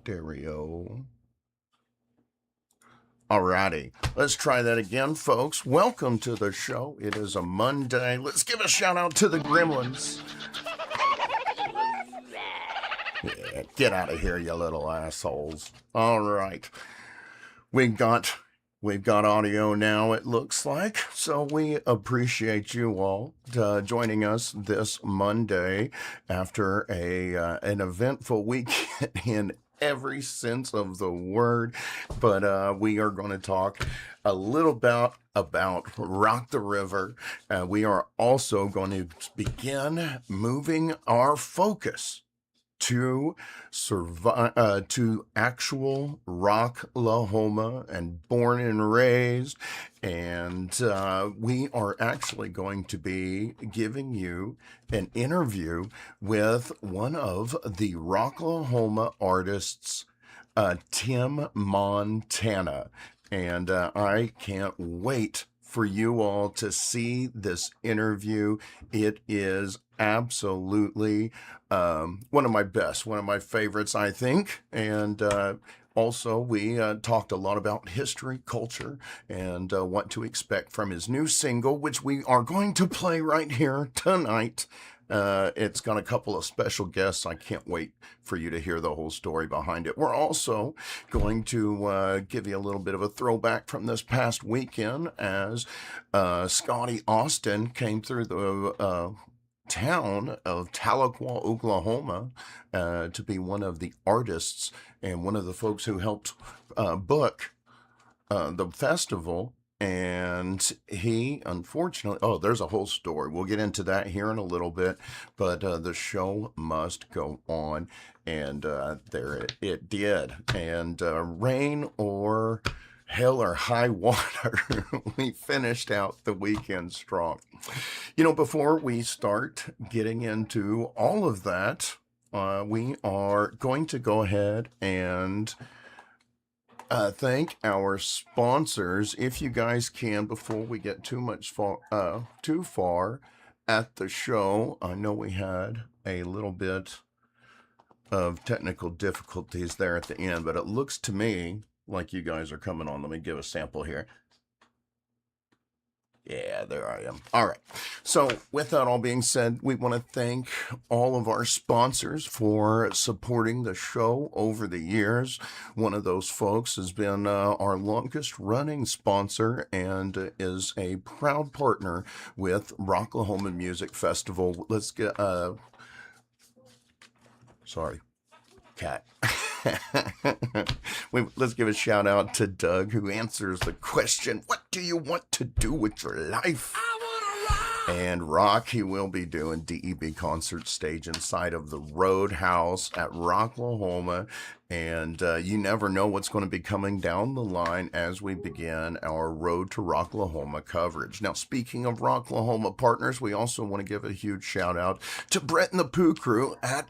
stereo. Alrighty, let's try that again, folks. Welcome to the show. It is a Monday. Let's give a shout out to the gremlins. Yeah, get out of here, you little assholes. All right, we've got audio now, it looks like, so we appreciate you all joining us this Monday after an eventful weekend in every sense of the word. But we are going to talk a little about Rock the River. We are also going to begin moving our focus to actual Rocklahoma and born and raised, and we are actually going to be giving you an interview with one of the Rocklahoma artists, Tim Montana, and I can't wait for you all to see this interview. It is absolutely one of my favorites, I think. And also, we talked a lot about history, culture, and what to expect from his new single, which we are going to play right here tonight. It's got a couple of special guests. I can't wait for you to hear the whole story behind it. We're also going to give you a little bit of a throwback from this past weekend as Scotty Austin came through the town of Tahlequah, Oklahoma, to be one of the artists and one of the folks who helped book the festival. And he, unfortunately, there's a whole story. We'll get into that here in a little bit, but the show must go on, and there it did. And rain or hell or high water, we finished out the weekend strong. You know, before we start getting into all of that, we are going to go ahead and thank our sponsors, if you guys can, before we get too far at the show. I know we had a little bit of technical difficulties there at the end, but it looks to me like you guys are coming on. Let me give a sample here. Yeah, there I am. All right. So with that all being said, we want to thank all of our sponsors for supporting the show over the years. One of those folks has been our longest running sponsor and is a proud partner with Rocklahoma Music Festival. Let's get, sorry, cat. Let's give a shout out to Doug, who answers the question, what do you want to do with your life? And RAWK, he will be doing DEB concert stage inside of the Roadhouse at Rocklahoma. And you never know what's going to be coming down the line as we begin our Road to Rocklahoma coverage. Now, speaking of Rocklahoma partners, we also want to give a huge shout out to Brett and the Pooh Crew at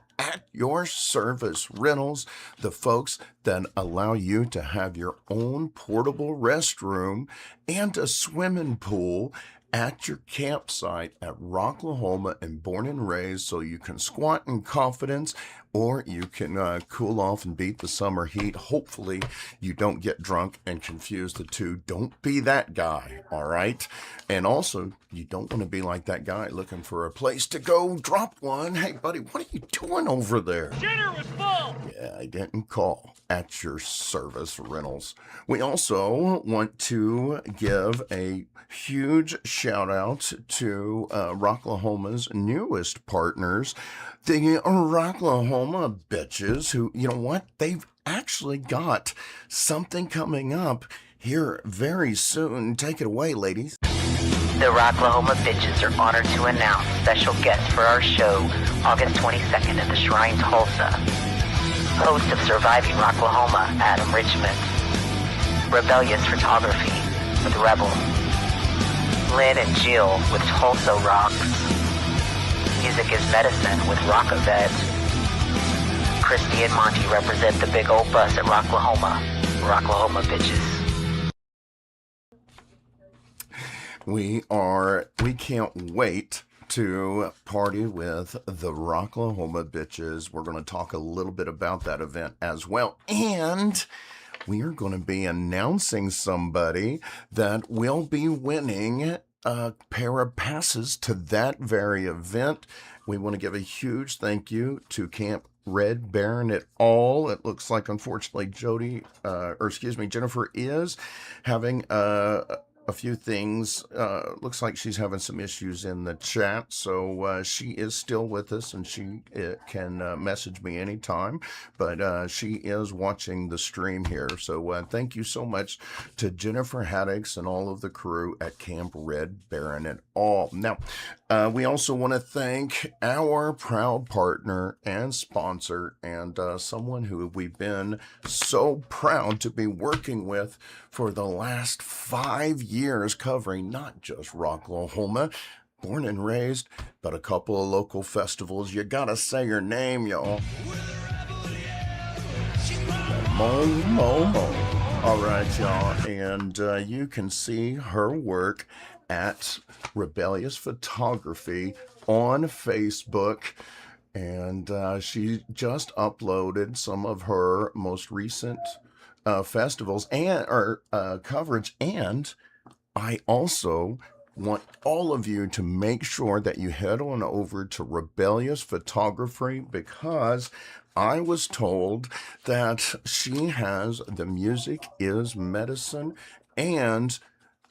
Your Service Rentals, the folks that allow you to have your own portable restroom and a swimming pool at your campsite at Rocklahoma and born and raised, so you can squat in confidence, or you can cool off and beat the summer heat. Hopefully you don't get drunk and confuse the two. Don't be that guy, all right? And also, you don't want to be like that guy looking for a place to go drop one. Hey, buddy, what are you doing over there? Dinner was full! Yeah, I didn't call. At Your Service Rentals. We also want to give a huge shout out to Rocklahoma's newest partners, the Rocklahoma bitches, who, you know what, they've actually got something coming up here very soon. Take it away, ladies. The Rocklahoma bitches are honored to announce special guest for our show August 22nd at the Shrine, Tulsa. Host of Surviving Rocklahoma, Adam Richmond. Rebellious Photography with Rebel. Lynn and Jill with Tulsa Rocks. Music is Medicine with Rockavet. Christy and Monty represent the big old bus at Rocklahoma. Rocklahoma bitches. We can't wait to party with the Rocklahoma bitches. We're going to talk a little bit about that event as well. And we are going to be announcing somebody that will be winning a pair of passes to that very event. We want to give a huge thank you to Camp Red Baron et al. It looks like, unfortunately, Jennifer is having a few things. Looks like she's having some issues in the chat, so she is still with us, and she can message me anytime, but she is watching the stream here. So thank you so much to Jennifer Haddix and all of the crew at Camp Red Baron et al. Now, we also want to thank our proud partner and sponsor, and someone who we've been so proud to be working with for the last 5 years, covering not just Rocklahoma, born and raised, but a couple of local festivals. You gotta say your name, y'all. Mo. All right, y'all, and you can see her work at Rebellious Photography on Facebook. And she just uploaded some of her most recent festivals and coverage. And I also want all of you to make sure that you head on over to Rebellious Photography, because I was told that she has The Music is Medicine and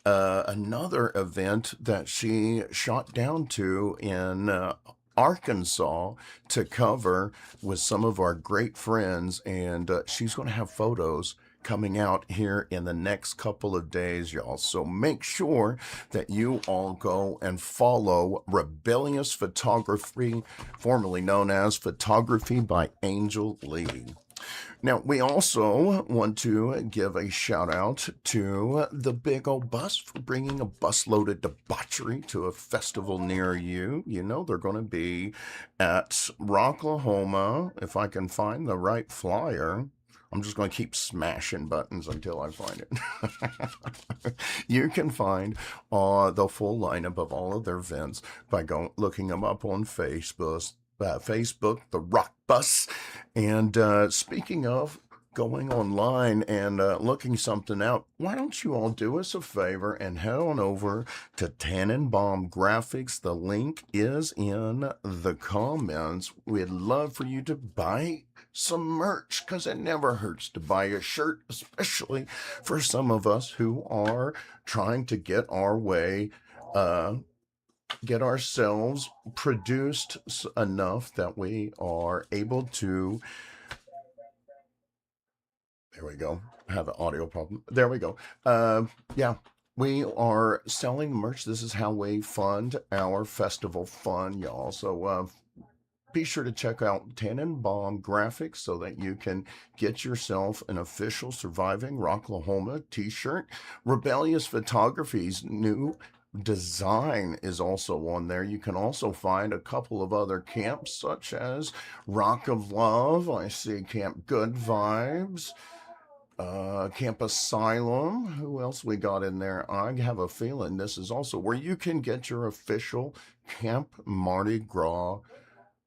another event that she shot down to in Arkansas to cover with some of our great friends, and she's going to have photos coming out here in the next couple of days, y'all. So make sure that you all go and follow Rebellious Photography, formerly known as Photography by Angel Lee. Now, we also want to give a shout out to the Big Old Bus for bringing a busload debauchery to a festival near you. You know, they're going to be at Rocklahoma. If I can find the right flyer, I'm just going to keep smashing buttons until I find it. You can find the full lineup of all of their events by looking them up on Facebook, the Rock Bus. And speaking of going online and looking something out, why don't you all do us a favor and head on over to Tannenbaum Graphics. The link is in the comments. We'd love for you to buy some merch, because it never hurts to buy a shirt, especially for some of us who are trying to get our way, get ourselves produced enough that we are able to. There we go. I have an audio problem. There we go. Yeah, we are selling merch. This is how we fund our festival fun, y'all. So be sure to check out Tannenbaum Graphics so that you can get yourself an official Surviving Rocklahoma t-shirt. Rebellious Photography's new design is also on there. You can also find a couple of other camps, such as Rock of Love. I see Camp Good Vibes, Camp Asylum. Who else we got in there? I have a feeling this is also where you can get your official Camp Mardi Gras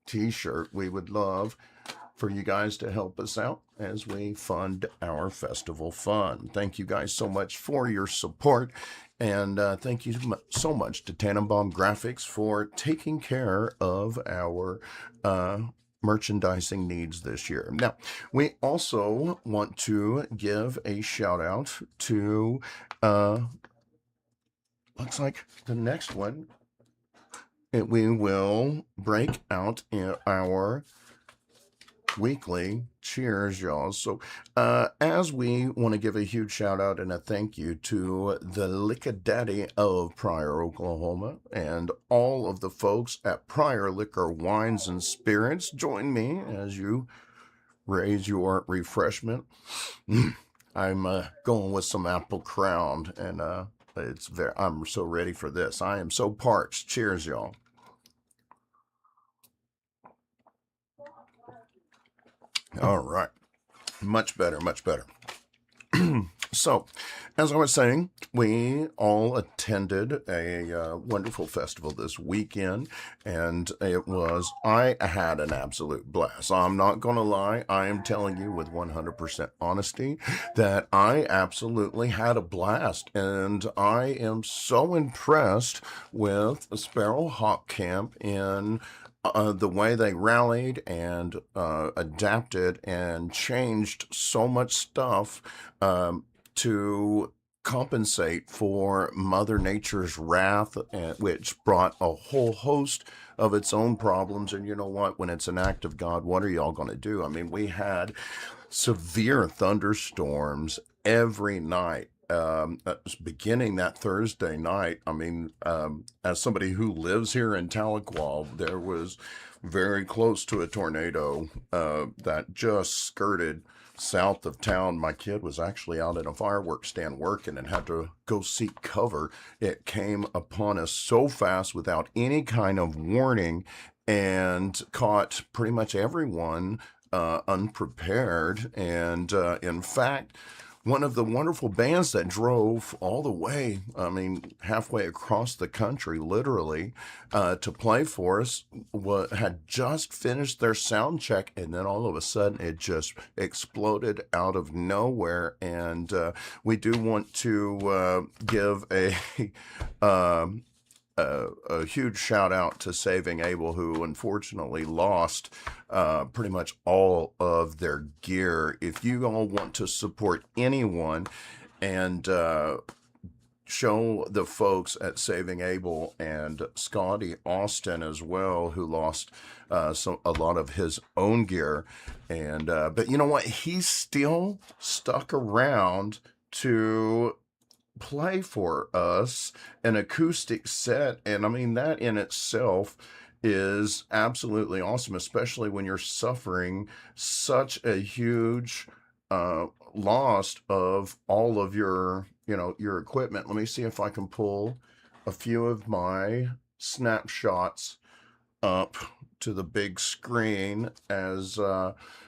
t-shirt. We would love for you guys to help us out as we fund our festival fun. Thank you guys so much for your support, and thank you so much to Tannenbaum Graphics for taking care of our merchandising needs this year. Now, we also want to give a shout out to looks like the next one. We will break out in our weekly cheers, y'all. So as we want to give a huge shout out and a thank you to the Liquor Daddy of Pryor, Oklahoma, and all of the folks at Pryor Liquor Wines and Spirits. Join me as you raise your refreshment. I'm going with some Apple Crown, and I'm so ready for this. I am so parched. Cheers, y'all. All right. Much better, much better. So, as I was saying, we all attended a wonderful festival this weekend, and I had an absolute blast. I'm not going to lie, I am telling you with 100% honesty that I absolutely had a blast, and I am so impressed with Sparrowhawk Camp in the way they rallied and adapted and changed so much stuff to compensate for Mother Nature's wrath, which brought a whole host of its own problems. And you know what? When it's an act of God, what are y'all going to do? I mean, we had severe thunderstorms every night. Beginning that Thursday night, I mean, as somebody who lives here in Tahlequah, there was very close to a tornado that just skirted south of town. My kid was actually out at a fireworks stand working and had to go seek cover. It came upon us so fast without any kind of warning and caught pretty much everyone unprepared. And in fact, one of the wonderful bands that drove all the way, I mean, halfway across the country, literally, to play for us, had just finished their sound check, and then all of a sudden it just exploded out of nowhere. And we do want to give a huge shout out to Saving Able, who unfortunately lost pretty much all of their gear. If you all want to support anyone and show the folks at Saving Able and Scotty Austin as well, who lost a lot of his own gear, and but you know what? He still stuck around to play for us an acoustic set, and I mean that in itself is absolutely awesome, especially when you're suffering such a huge loss of all of your equipment. Let me see if I can pull a few of my snapshots up to the big screen as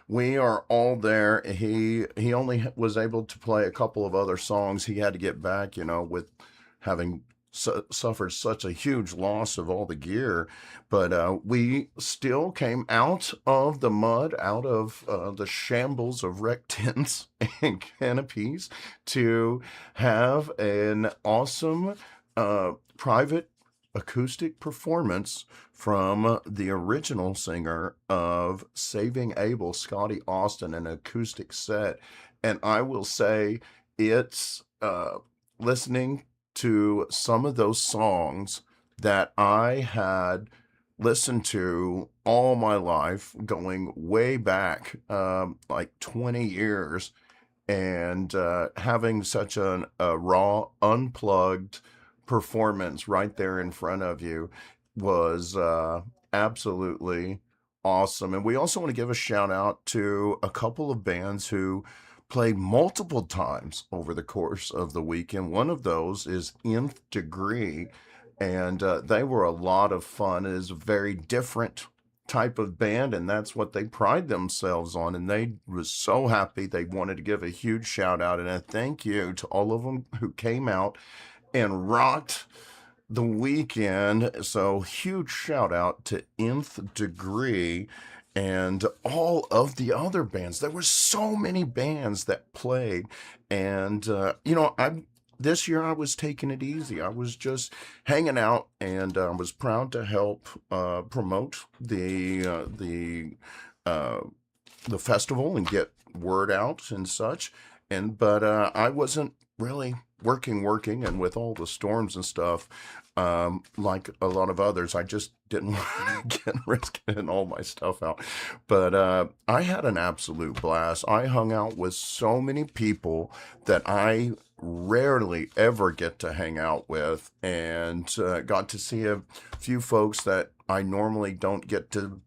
we are all there. He only was able to play a couple of other songs. He had to get back, with having suffered such a huge loss of all the gear. But we still came out of the mud, out of the shambles of wrecked tents and canopies to have an awesome private acoustic performance from the original singer of Saving Able, Scotty Austin, an acoustic set. And I will say it's listening to some of those songs that I had listened to all my life, going way back, like 20 years, and having such a raw, unplugged performance right there in front of you was absolutely awesome. And we also want to give a shout out to a couple of bands who played multiple times over the course of the weekend. One of those is Nth Degree, and they were a lot of fun. It is a very different type of band, and that's what they pride themselves on. And they was so happy. They wanted to give a huge shout out and a thank you to all of them who came out and rocked the weekend. So huge shout out to Nth Degree and all of the other bands. There were so many bands that played, and this year I was taking it easy. I was just hanging out, and I was proud to help promote the festival and get word out and such. But I wasn't really working, and with all the storms and stuff, like a lot of others, I just didn't want to get risk getting all my stuff out. But I had an absolute blast. I hung out with so many people that I rarely ever get to hang out with, and got to see a few folks that I normally don't get to,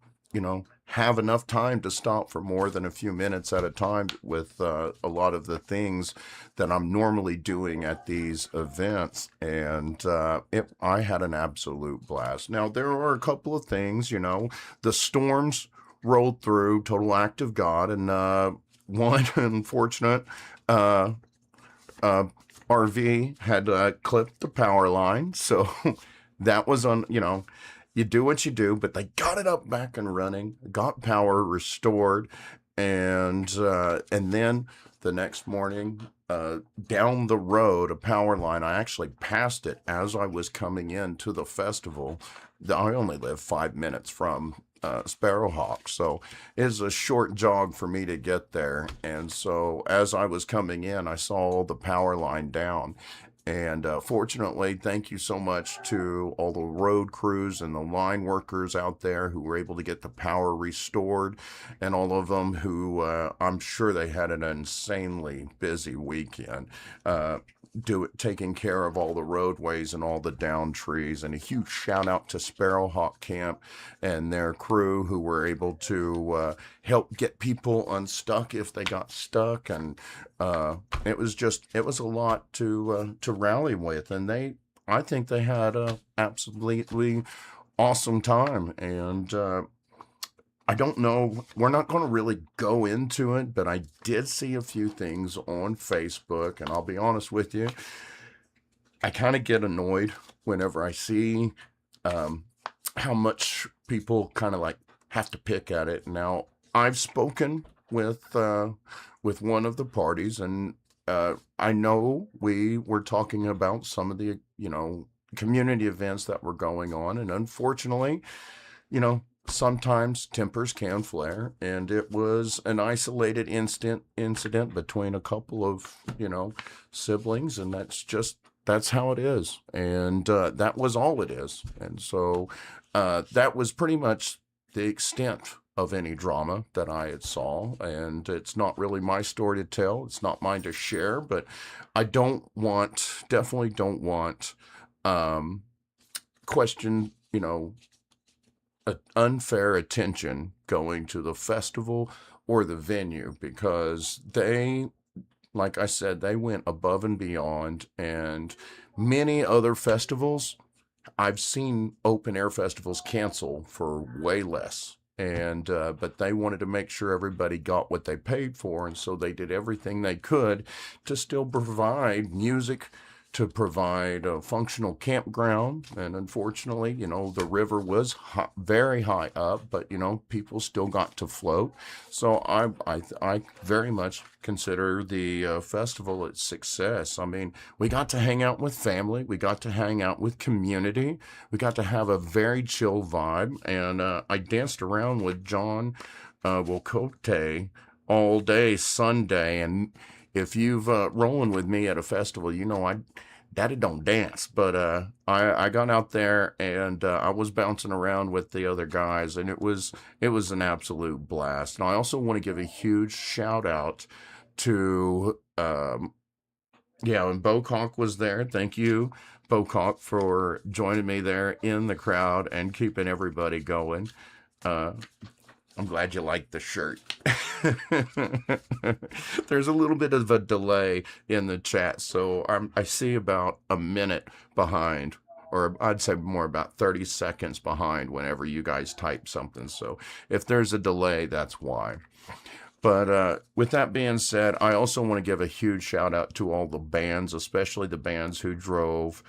have enough time to stop for more than a few minutes at a time with a lot of the things that I'm normally doing at these events. And I had an absolute blast. Now, there are a couple of things, the storms rolled through, total act of God, and one unfortunate RV had clipped the power line, so that was on. You do what you do, but they got it up back and running, got power restored, and then the next morning, down the road, a power line. I actually passed it as I was coming into the festival. I only live 5 minutes from Sparrowhawk, so it's a short jog for me to get there. And so as I was coming in, I saw the power line down. And fortunately, thank you so much to all the road crews and the line workers out there who were able to get the power restored, and all of them who I'm sure they had an insanely busy weekend. Taking care of all the roadways and all the down trees. And a huge shout out to Sparrowhawk Camp and their crew who were able to help get people unstuck if they got stuck. And it was a lot to rally with. And I think they had a absolutely awesome time. And I don't know, we're not going to really go into it, but I did see a few things on Facebook, and I'll be honest with you, I kind of get annoyed whenever I see how much people kind of like have to pick at it. Now, I've spoken with one of the parties, and I know we were talking about some of the, community events that were going on, and unfortunately, sometimes tempers can flare, and it was an isolated incident between a couple of siblings, and that's how it is, and that was all it is. And so that was pretty much the extent of any drama that I had saw, and it's not really my story to tell, it's not mine to share, but I definitely don't want question unfair attention going to the festival or the venue, because like I said, they went above and beyond. And many other festivals, I've seen open air festivals cancel for way less. And but they wanted to make sure everybody got what they paid for, and so they did everything they could to still provide music, to provide a functional campground. And unfortunately, the river was very high up, but people still got to float. So I very much consider the festival a success. I mean, we got to hang out with family, we got to hang out with community, we got to have a very chill vibe, and I danced around with John Wilcote all day Sunday. And if you've rolling with me at a festival, Daddy don't dance, but I got out there, and I was bouncing around with the other guys, and it was an absolute blast. And I also want to give a huge shout out to and Bocock was there. Thank you, Bocock, for joining me there in the crowd and keeping everybody going. I'm glad you liked the shirt. There's a little bit of a delay in the chat, so I see about a minute behind, or I'd say more about 30 seconds behind whenever you guys type something. So if there's a delay, that's why. But with that being said, I also want to give a huge shout out to all the bands, especially the bands who drove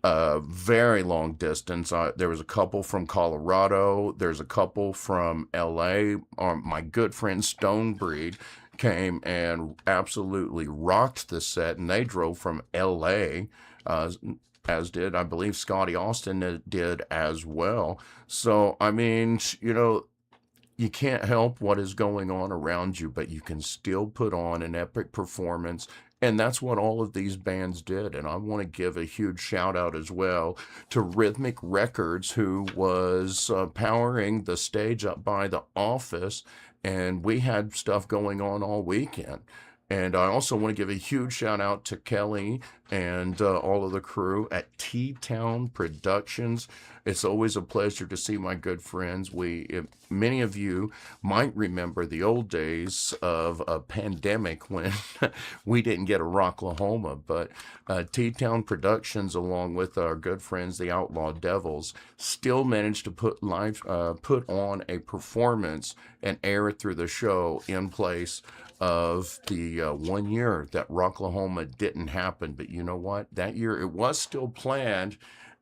very long distance. There was a couple from Colorado. There's a couple from LA. My good friend Stonebreed came and absolutely rocked the set, and they drove from LA, as did, I believe, Scotty Austin did as well. So, I mean, you can't help what is going on around you, but you can still put on an epic performance. And that's what all of these bands did. And I want to give a huge shout out as well to Rhythmic Records, who was powering the stage up by the office. And we had stuff going on all weekend. And I also want to give a huge shout out to Kelly, and all of the crew at T-Town Productions. It's always a pleasure to see my good friends. Many of you might remember the old days of a pandemic when we didn't get a Rocklahoma, but T-Town Productions, along with our good friends, the Outlaw Devils, still managed to put on a performance and air it through the show in place of the 1 year that Rocklahoma didn't happen. But you know what? That year it was still planned.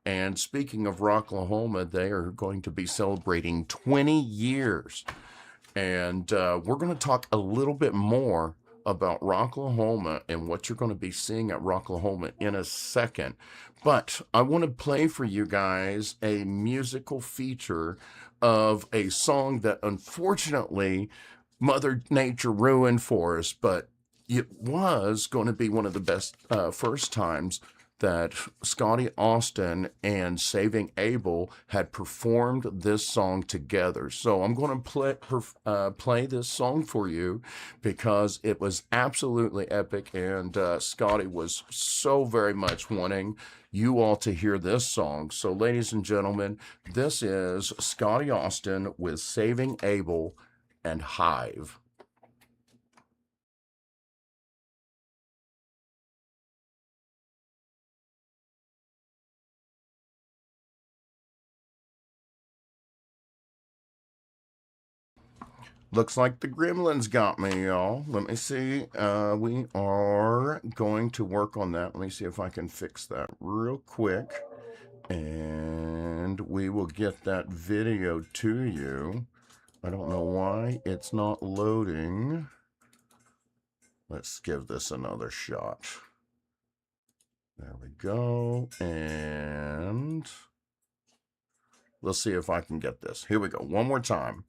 And speaking of Rocklahoma, they are going to be celebrating 20 years. And we're going to talk a little bit more about Rocklahoma and what you're going to be seeing at Rocklahoma in a second. But I want to play for you guys a musical feature of a song that unfortunately Mother Nature ruined for us, but it was going to be one of the best first times that Scotty Austin and Saving Abel had performed this song together. So I'm going to play this song for you because it was absolutely epic, and Scotty was so very much wanting you all to hear this song. So ladies and gentlemen, this is Scotty Austin with Saving Abel and Hive. Looks like the gremlins got me, y'all. Let me see. We are going to work on that. Let me see if I can fix that real quick. And we will get that video to you. I don't know why it's not loading. Let's give this another shot. There we go. And let's see if I can get this. Here we go. One more time.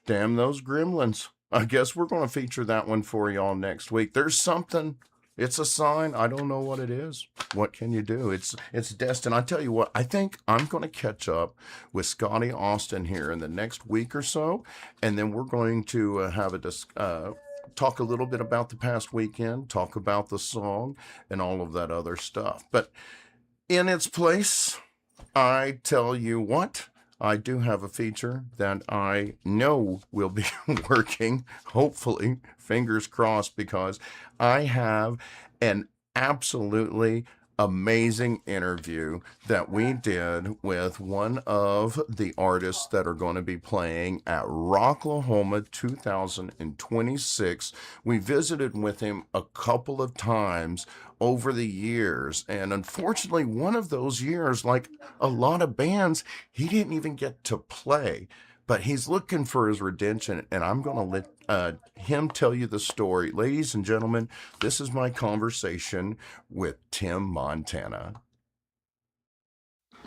Damn those gremlins. I guess we're going to feature that one for y'all next week. There's something. It's a sign. I don't know what it is. What can you do? It's destined. I tell you what, I think I'm going to catch up with Scotty Austin here in the next week or so, and then we're going to have talk a little bit about the past weekend, talk about the song, and all of that other stuff. But in its place, I tell you what, I do have a feature that I know will be working, hopefully, fingers crossed, because I have an absolutely amazing interview that we did with one of the artists that are going to be playing at Rocklahoma 2026. We visited with him a couple of times over the years, and unfortunately one of those years, like a lot of bands, he didn't even get to play, but he's looking for his redemption, and I'm going to let him tell you the story. Ladies and gentlemen, this is my conversation with Tim Montana.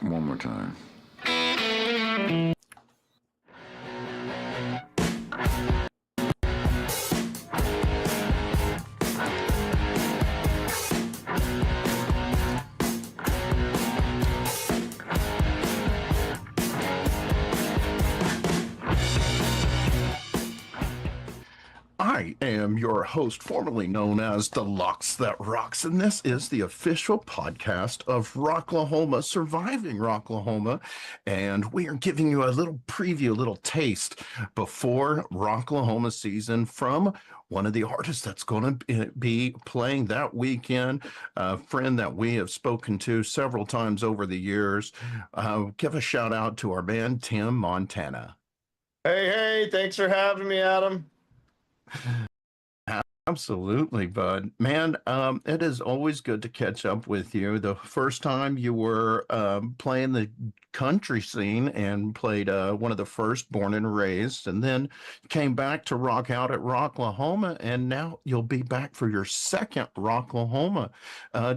One more time. I am your host, formerly known as The Locks That Rocks, and this is the official podcast of Rocklahoma, Surviving Rocklahoma, and we are giving you a little preview, a little taste before Rocklahoma season from one of the artists that's going to be playing that weekend, a friend that we have spoken to several times over the years. Give a shout out to our man, Tim Montana. Hey, thanks for having me, Adam. Absolutely, bud. Man, it is always good to catch up with you. The first time you were playing the country scene and played one of the first Born and Raised, and then came back to rock out at Rocklahoma, and now you'll be back for your second Rocklahoma.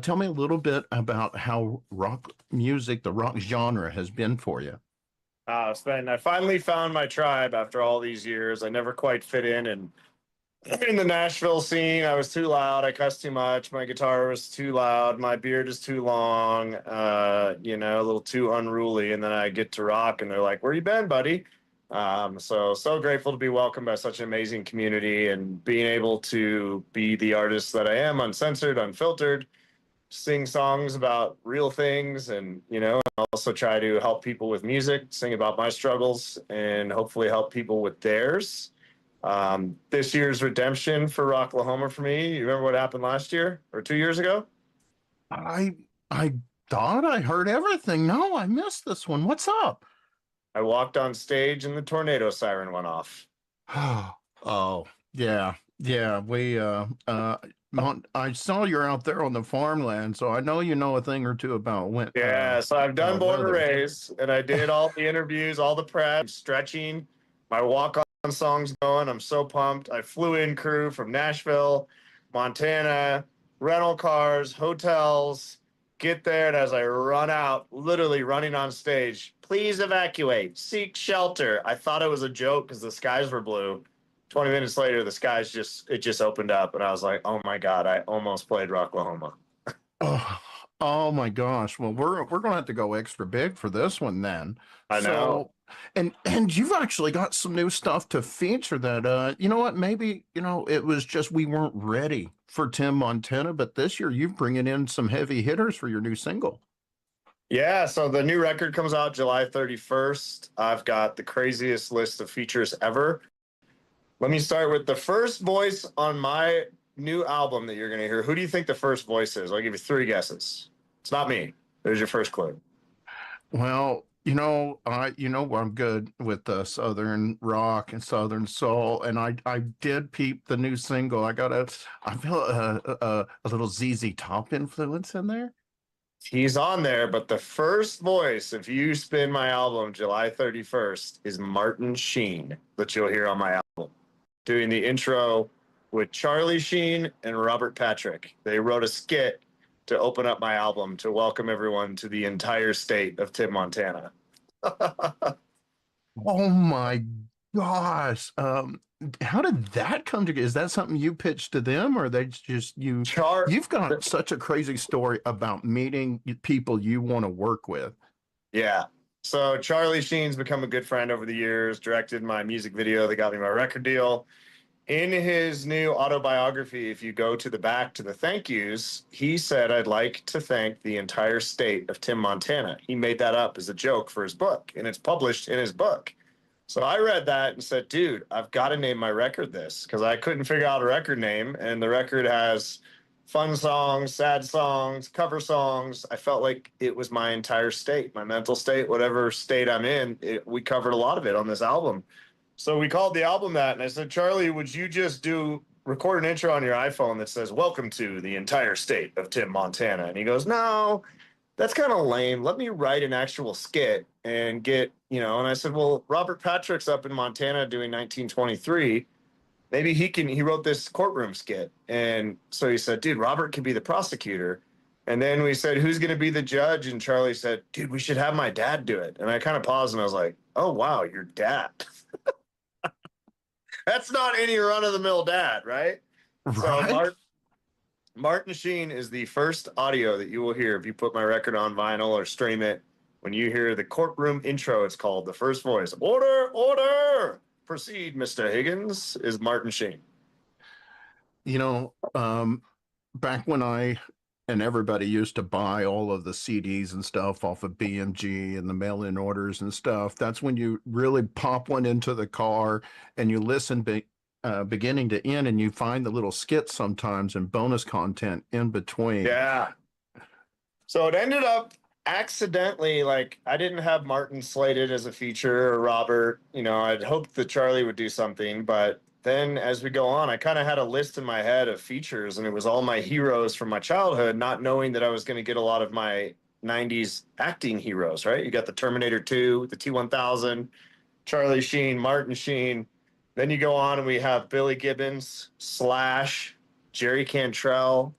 Tell me a little bit about how rock music, the rock genre, has been for you. I finally found my tribe after all these years. I never quite fit in, and in the Nashville scene, I was too loud. I cussed too much. My guitar was too loud. My beard is too long. A little too unruly. And then I get to rock, and they're like, "Where you been, buddy?" So grateful to be welcomed by such an amazing community and being able to be the artist that I am, uncensored, unfiltered, sing songs about real things, and also try to help people with music, sing about my struggles, and hopefully help people with theirs. This year's redemption for Rocklahoma for me. You remember what happened last year or 2 years ago? I I thought I heard everything. No, I missed this one. What's up? I walked on stage and the tornado siren went off. Oh, yeah. Yeah, I saw you're out there on the farmland, so I know you know a thing or two about Yeah, so I've done Born and weather. Raised, and I did all the interviews, all the prep, stretching, my walk-on songs going. I'm so pumped. I flew in crew from Nashville, Montana, rental cars, hotels, get there, and as I run out, literally running on stage, "Please evacuate, seek shelter." I thought it was a joke because the skies were blue. 20 minutes later, the skies just opened up, and I was like, "Oh my God, I almost played Rocklahoma." Oh, oh my gosh. Well, we're gonna have to go extra big for this one then. I know. So, and you've actually got some new stuff to feature that you know what, maybe, it was just we weren't ready for Tim Montana, but this year you're bringing in some heavy hitters for your new single. Yeah, so the new record comes out July 31st. I've got the craziest list of features ever. Let me start with the first voice on my new album that you're going to hear. Who do you think the first voice is? I'll give you three guesses. It's not me. There's your first clue. Well, I'm good with Southern rock and Southern soul, and I did peep the new single. I feel a little ZZ Top influence in there. He's on there, but the first voice, if you spin my album July 31st, is Martin Sheen, that you'll hear on my album, doing the intro with Charlie Sheen and Robert Patrick. They wrote a skit to open up my album to welcome everyone to the entire state of Tim, Montana. Oh my gosh. How did that come together? Is that something you pitched to them, or they just you've got such a crazy story about meeting people you want to work with. Yeah. So Charlie Sheen's become a good friend over the years, directed my music video that got me my record deal. In his new autobiography, if you go to the back to the thank yous, he said, "I'd like to thank the entire state of Tim, Montana." He made that up as a joke for his book, and it's published in his book. So I read that and said, "Dude, I've got to name my record this," because I couldn't figure out a record name. And the record has fun songs, sad songs, cover songs. I felt like it was my entire state, my mental state, whatever state I'm in. We covered a lot of it on this album. So we called the album that, and I said, "Charlie, would you just record an intro on your iPhone that says, 'Welcome to the entire state of Tim, Montana'?" And he goes, "No, that's kind of lame. Let me write an actual skit and and I said, "Well, Robert Patrick's up in Montana doing 1923. Maybe he wrote this courtroom skit." And so he said, "Dude, Robert can be the prosecutor." And then we said, "Who's going to be the judge?" And Charlie said, "Dude, we should have my dad do it." And I kind of paused and I was like, "Oh, wow, your dad." That's not any run-of-the-mill dad, right? Right. So Martin Sheen is the first audio that you will hear if you put my record on vinyl or stream it. When you hear the courtroom intro, it's called the first voice. "Order, order! Proceed, Mr. Higgins," is Martin Sheen. Back when I and everybody used to buy all of the CDs and stuff off of BMG and the mail-in orders and stuff, that's when you really pop one into the car and you listen beginning to end, and you find the little skits sometimes and bonus content in between. Yeah. So it ended up accidentally, like, I didn't have Martin slated as a feature or Robert. I'd hoped that Charlie would do something, but then as we go on, I kind of had a list in my head of features, and it was all my heroes from my childhood, not knowing that I was going to get a lot of my 90s acting heroes, right? You got the Terminator 2, the T-1000, Charlie Sheen, Martin Sheen. Then you go on and we have Billy Gibbons, Slash, Jerry Cantrell.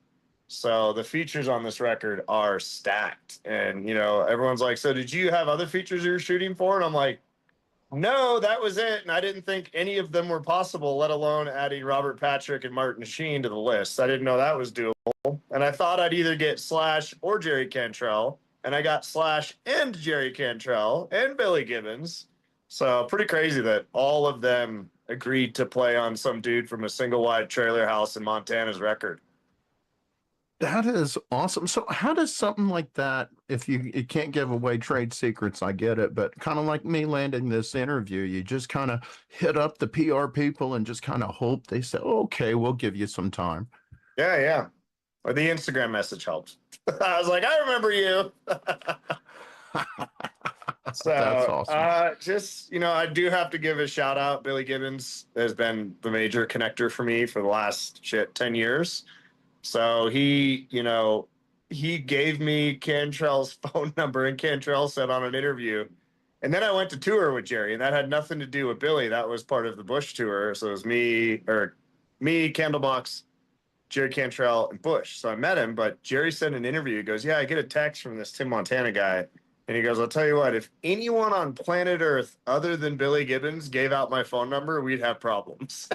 So the features on this record are stacked. And, everyone's like, "So did you have other features you were shooting for?" And I'm like, No, that was it. And I didn't think any of them were possible, let alone adding Robert Patrick and Martin Sheen to the list. I didn't know that was doable. And I thought I'd either get Slash or Jerry Cantrell. And I got Slash and Jerry Cantrell and Billy Gibbons. So pretty crazy that all of them agreed to play on some dude from a single wide trailer house in Montana's record. That is awesome. So how does something like that, if you can't give away trade secrets, I get it, but kind of like me landing this interview, you just kind of hit up the PR people and just kind of hope they say, okay, we'll give you some time. Yeah, yeah. Or the Instagram message helps. I was like, I remember you. So That's awesome. just, I do have to give a shout out. Billy Gibbons has been the major connector for me for the last 10 years. So he gave me Cantrell's phone number, and Cantrell said on an interview. And then I went to tour with Jerry, and that had nothing to do with Billy. That was part of the Bush tour. So it was me, Candlebox, Jerry Cantrell, and Bush. So I met him, but Jerry said in an interview, he goes, yeah, I get a text from this Tim Montana guy. And he goes, I'll tell you what, if anyone on planet Earth other than Billy Gibbons gave out my phone number, we'd have problems.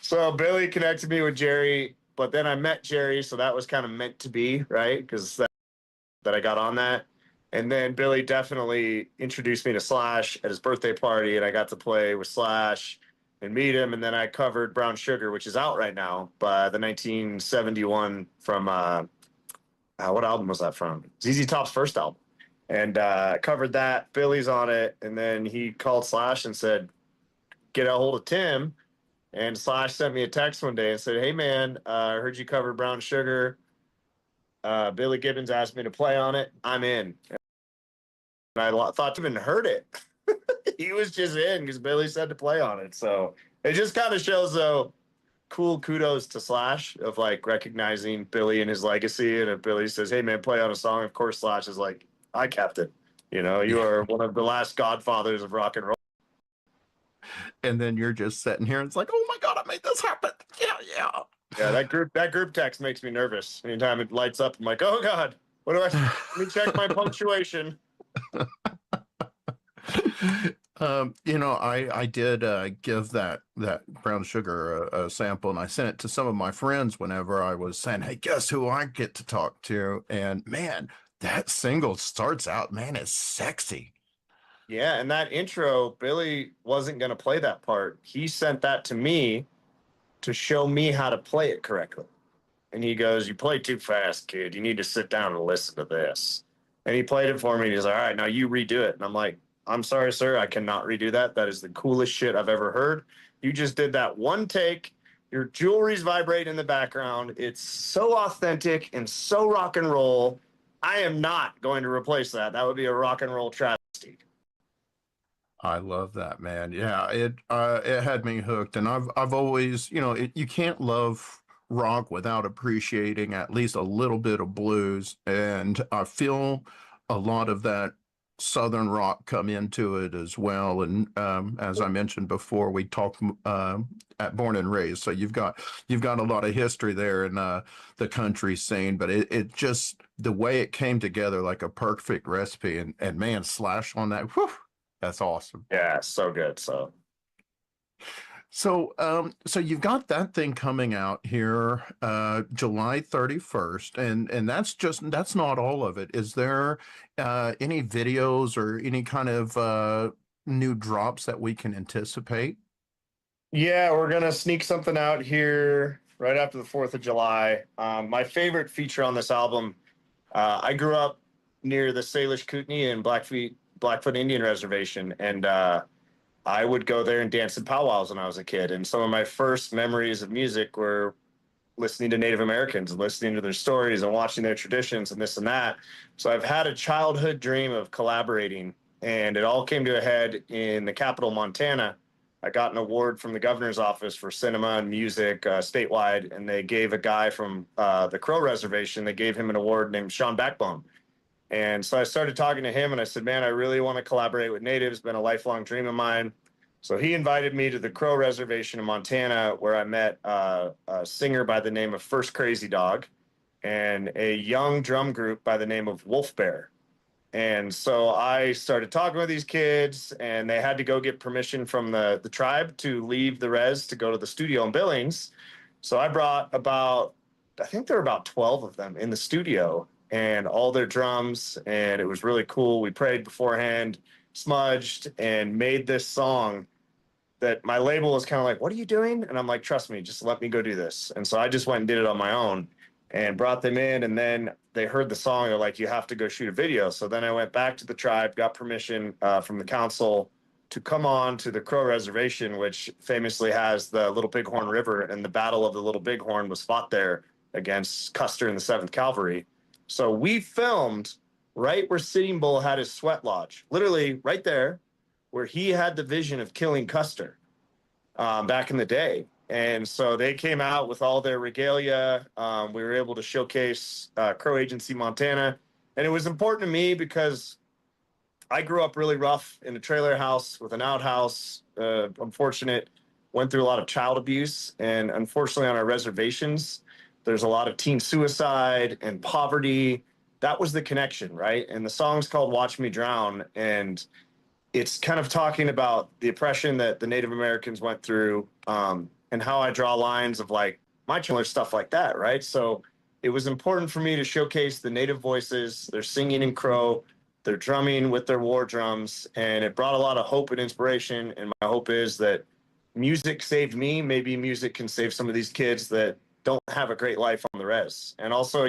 So Billy connected me with Jerry, but then I met Jerry, so that was kind of meant to be, right? Because that I got on that. And then Billy definitely introduced me to Slash at his birthday party, and I got to play with Slash and meet him. And then I covered Brown Sugar, which is out right now, by the 1971 from, what album was that from? ZZ Top's first album. And covered that. Billy's on it. And then he called Slash and said, get a hold of Tim. And Slash sent me a text one day and said, hey, man, I heard you cover Brown Sugar. Billy Gibbons asked me to play on it. I'm in. And I thought I even heard it. He was just in because Billy said to play on it. So it just kind of shows, though, cool kudos to Slash of like recognizing Billy and his legacy. And if Billy says, hey, man, play on a song, of course, Slash is like, I kept it. You are one of the last godfathers of rock and roll. And then you're just sitting here and it's like, oh my God, I made this happen. Yeah. Yeah, that group text makes me nervous. Anytime it lights up, I'm like, oh God, let me check my punctuation. I did give that Brown Sugar a sample, and I sent it to some of my friends whenever I was saying, hey, guess who I get to talk to? And man, that single starts out, man, it's sexy. Yeah, and that intro, Billy wasn't going to play that part. He sent that to me to show me how to play it correctly. And he goes, you play too fast, kid. You need to sit down and listen to this. And he played it for me. And he's like, all right, now you redo it. And I'm like, I'm sorry, sir. I cannot redo that. That is the coolest shit I've ever heard. You just did that one take. Your jewelry's vibrating in the background. It's so authentic and so rock and roll. I am not going to replace that. That would be a rock and roll travesty. I love that, man. Yeah, it had me hooked, and I've always, you can't love rock without appreciating at least a little bit of blues, and I feel a lot of that Southern rock come into it as well. And as I mentioned before, we talked at Born and Raised, so you've got a lot of history there in the country scene, but it just the way it came together like a perfect recipe, and man, Slash on that, whew, that's awesome. Yeah, so good. So you've got that thing coming out here July 31st, and that's not all of it. Is there any videos or any kind of new drops that we can anticipate? Yeah, we're gonna sneak something out here right after the 4th of July. My favorite feature on this album, I grew up near the Salish Kootenai and Blackfoot Indian Reservation, and I would go there and dance in powwows when I was a kid. And some of my first memories of music were listening to Native Americans and listening to their stories and watching their traditions and this and that. So I've had a childhood dream of collaborating, and it all came to a head in the capital, Montana. I got an award from the governor's office for cinema and music statewide, and they gave a guy from the Crow Reservation, they gave him an award named Sean Backbone. And so I started talking to him, and I said, man, I really want to collaborate with natives. It's been a lifelong dream of mine. So he invited me to the Crow Reservation in Montana, where I met a singer by the name of First Crazy Dog and a young drum group by the name of Wolf Bear. And so I started talking with these kids, and they had to go get permission from the tribe to leave the res to go to the studio in Billings. So I brought I think there were about 12 of them in the studio and all their drums, and it was really cool. We prayed beforehand, smudged, and made this song that my label was kind of like, "What are you doing?" And I'm like, "Trust me, just let me go do this." And so I just went and did it on my own and brought them in. And then they heard the song. They're like, "You have to go shoot a video." So then I went back to the tribe, got permission from the council to come on to the Crow Reservation, which famously has the Little Bighorn River, and the Battle of the Little Bighorn was fought there against Custer and the 7th Cavalry. So we filmed right where Sitting Bull had his sweat lodge, literally right there where he had the vision of killing Custer back in the day. And so they came out with all their regalia. We were able to showcase Crow Agency Montana. And it was important to me because I grew up really rough in a trailer house with an outhouse. Unfortunate, went through a lot of child abuse. And unfortunately, on our reservations, there's a lot of teen suicide and poverty. That was the connection, right? And the song's called Watch Me Drown. And it's kind of talking about the oppression that the Native Americans went through, and how I draw lines of like my children, stuff like that, right? So it was important for me to showcase the Native voices. They're singing in Crow, they're drumming with their war drums, and it brought a lot of hope and inspiration. And my hope is that music saved me. Maybe music can save some of these kids that don't have a great life on the res. And also,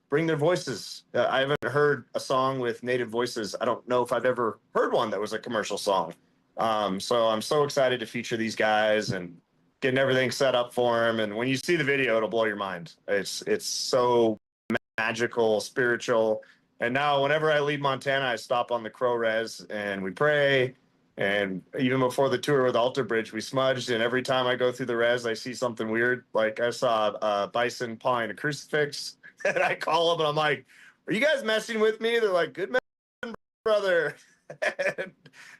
bring their voices. I haven't heard a song with Native voices. I don't know if I've ever heard one that was a commercial song. So I'm so excited to feature these guys and getting everything set up for them. And when you see the video, it'll blow your mind. It's so magical, spiritual. And now whenever I leave Montana, I stop on the Crow Res and we pray. And even before the tour with Alter Bridge, we smudged. And every time I go through the res, I see something weird. Like I saw a bison pawing a crucifix. And I call them and I'm like, "Are you guys messing with me?" They're like, "Good man, brother."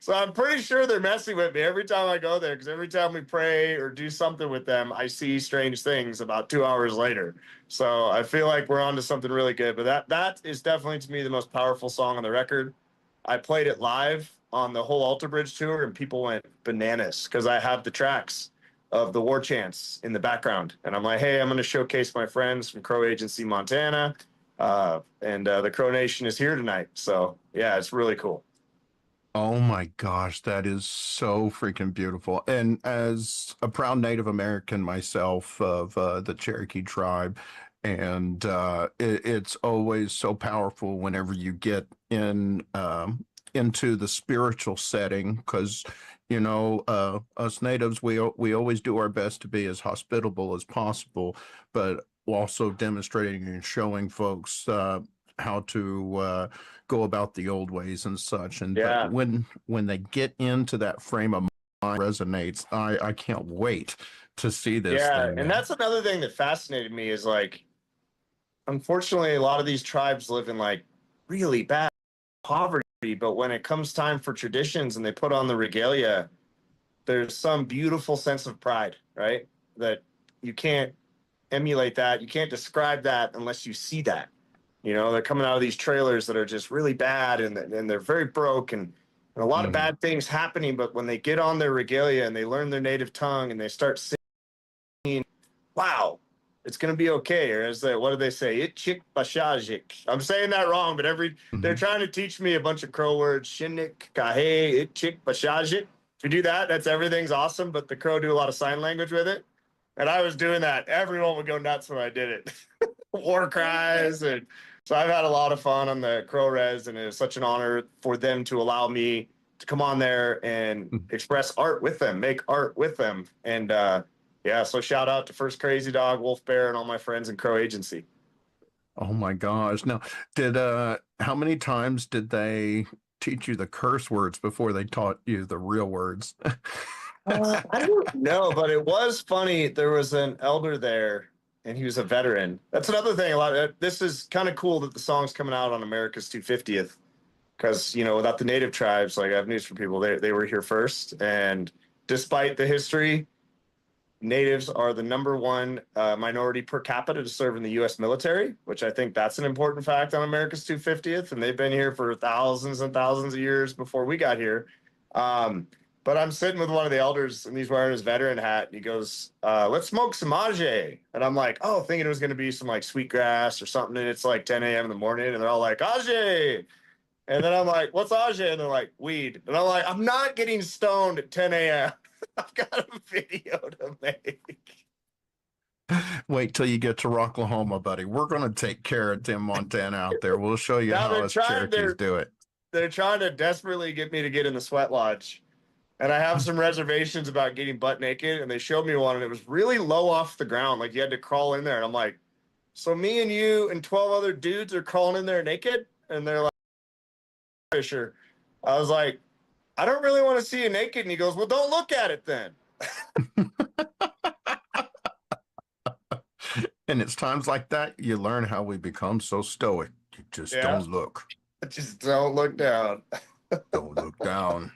So I'm pretty sure they're messing with me every time I go there, because every time we pray or do something with them, I see strange things about 2 hours later. So I feel like we're on to something really good. But that is definitely, to me, the most powerful song on the record. I played it live on the whole Alter Bridge tour, and people went bananas because I have the tracks of the war chants in the background. And I'm like, "Hey, I'm going to showcase my friends from Crow Agency Montana. And the Crow Nation is here tonight." So, yeah, it's really cool. Oh my gosh, that is so freaking beautiful. And as a proud Native American myself of the Cherokee tribe, and it's always so powerful whenever you get into the spiritual setting, because us natives, we always do our best to be as hospitable as possible, but also demonstrating and showing folks how to go about the old ways and such. And Yeah. but when they get into that frame of mind, resonates. I can't wait to see this Yeah, thing. and that's another thing that fascinated me is like, unfortunately, a lot of these tribes live in like really bad poverty, but when it comes time for traditions and they put on the regalia, there's some beautiful sense of pride, right? That you can't emulate that. You can't describe that unless you see that. They're coming out of these trailers that are just really bad, and they're very broke, and a lot of bad things happening. But when they get on their regalia and they learn their native tongue and they start singing, "Wow, it's going to be okay." Or what do they say? "Itchik bashajik." I'm saying that wrong, but they're trying to teach me a bunch of Crow words. Shinnik, kahe, itchik bashajik. If you do that, that's everything's awesome. But the Crow do a lot of sign language with it. And I was doing that. Everyone would go nuts when I did it. War cries. And so I've had a lot of fun on the Crow Res, and it was such an honor for them to allow me to come on there and express art with them, make art with them. And yeah, so shout out to First Crazy Dog, Wolf Bear, and all my friends in Crow Agency. Oh my gosh. Now, how many times did they teach you the curse words before they taught you the real words? I don't know, but it was funny. There was an elder there, and he was a veteran. That's another thing. This is kind of cool that the song's coming out on America's 250th, because without the native tribes, like, I have news for people. They were here first, and despite the history, Natives are the #1 minority per capita to serve in the U.S. military, which I think that's an important fact on America's 250th. And they've been here for thousands and thousands of years before we got here. But I'm sitting with one of the elders, and he's wearing his veteran hat. And he goes, let's smoke some Ajay. And I'm like, oh, thinking it was going to be some like sweetgrass or something. And it's like 10 a.m. in the morning, and they're all like, Ajay. And then I'm like, what's Ajay? And they're like, weed. And I'm like, I'm not getting stoned at 10 a.m. I've got a video to make. Wait till you get to Rocklahoma, buddy. We're going to take care of Tim Montana out there. We'll show you how us Cherokees do it. They're trying to desperately get me to get in the sweat lodge. And I have some reservations about getting butt naked. And they showed me one, and it was really low off the ground. Like you had to crawl in there. And I'm like, so me and you and 12 other dudes are crawling in there naked? And they're like, Fisher. I was like, I don't really want to see you naked. And he goes, well, don't look at it then. And it's times like that you learn how we become so stoic. You just don't look. Just don't look down. Don't look down.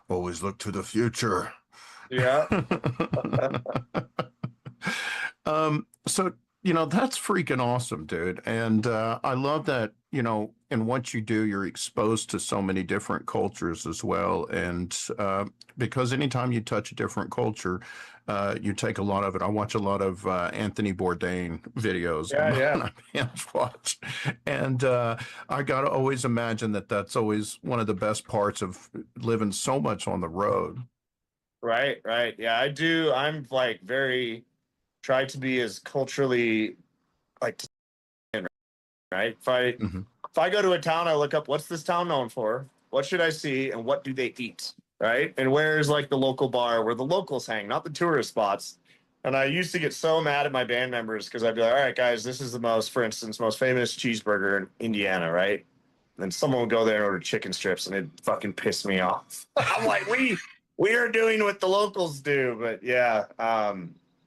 Always look to the future. Yeah. So, that's freaking awesome, dude. And I love that, and what you do, you're exposed to so many different cultures as well. And because anytime you touch a different culture, you take a lot of it. I watch a lot of Anthony Bourdain videos. Yeah. I binge watch. And I got to always imagine that that's always one of the best parts of living so much on the road. Right. Yeah, I do. I'm like try to be as culturally right. If I go to a town, I look up what's this town known for, what should I see, and what do they eat, right? And where's like the local bar where the locals hang, not the tourist spots. And I used to get so mad at my band members because I'd be like, all right, guys, this is the most famous cheeseburger in Indiana, right? And then someone would go there and order chicken strips, and it'd fucking piss me off. I'm like, we are doing what the locals do. But yeah,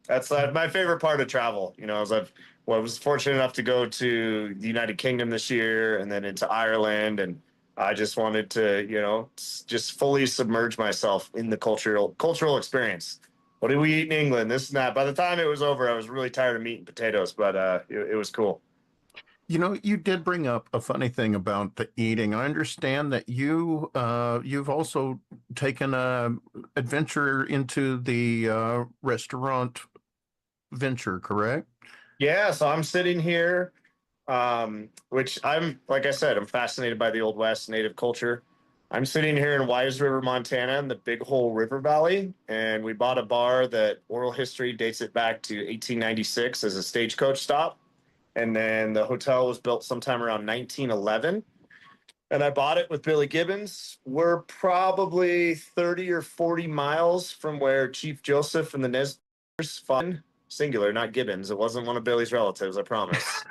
that's my favorite part of travel. As I was fortunate enough to go to the United Kingdom this year and then into Ireland. And I just wanted to, just fully submerge myself in the cultural experience. What did we eat in England? This and that. By the time it was over, I was really tired of meat and potatoes, but it was cool. You did bring up a funny thing about the eating. I understand that you've also taken a adventure into the restaurant venture, correct? Yeah, so I'm sitting here, which like I said, I'm fascinated by the Old West native culture. I'm sitting here in Wise River, Montana, in the Big Hole River Valley, and we bought a bar that oral history dates it back to 1896 as a stagecoach stop. And then the hotel was built sometime around 1911. And I bought it with Billy Gibbons. We're probably 30 or 40 miles from where Chief Joseph and the Nez fought. Singular, not Gibbons. It wasn't one of Billy's relatives, I promise.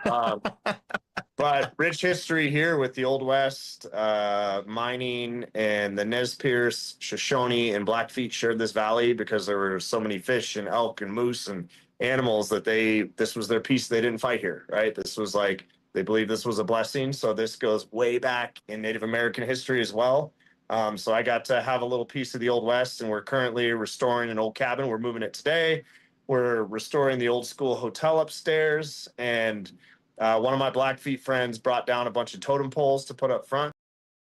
But rich history here with the Old West, mining, and the Nez Perce, Shoshone, and Blackfeet shared this valley because there were so many fish and elk and moose and animals that this was their piece. They didn't fight here, right? This was like, they believed this was a blessing. So this goes way back in Native American history as well. So I got to have a little piece of the Old West, and we're currently restoring an old cabin. We're moving it today. We're restoring the old school hotel upstairs, and one of my Blackfeet friends brought down a bunch of totem poles to put up front.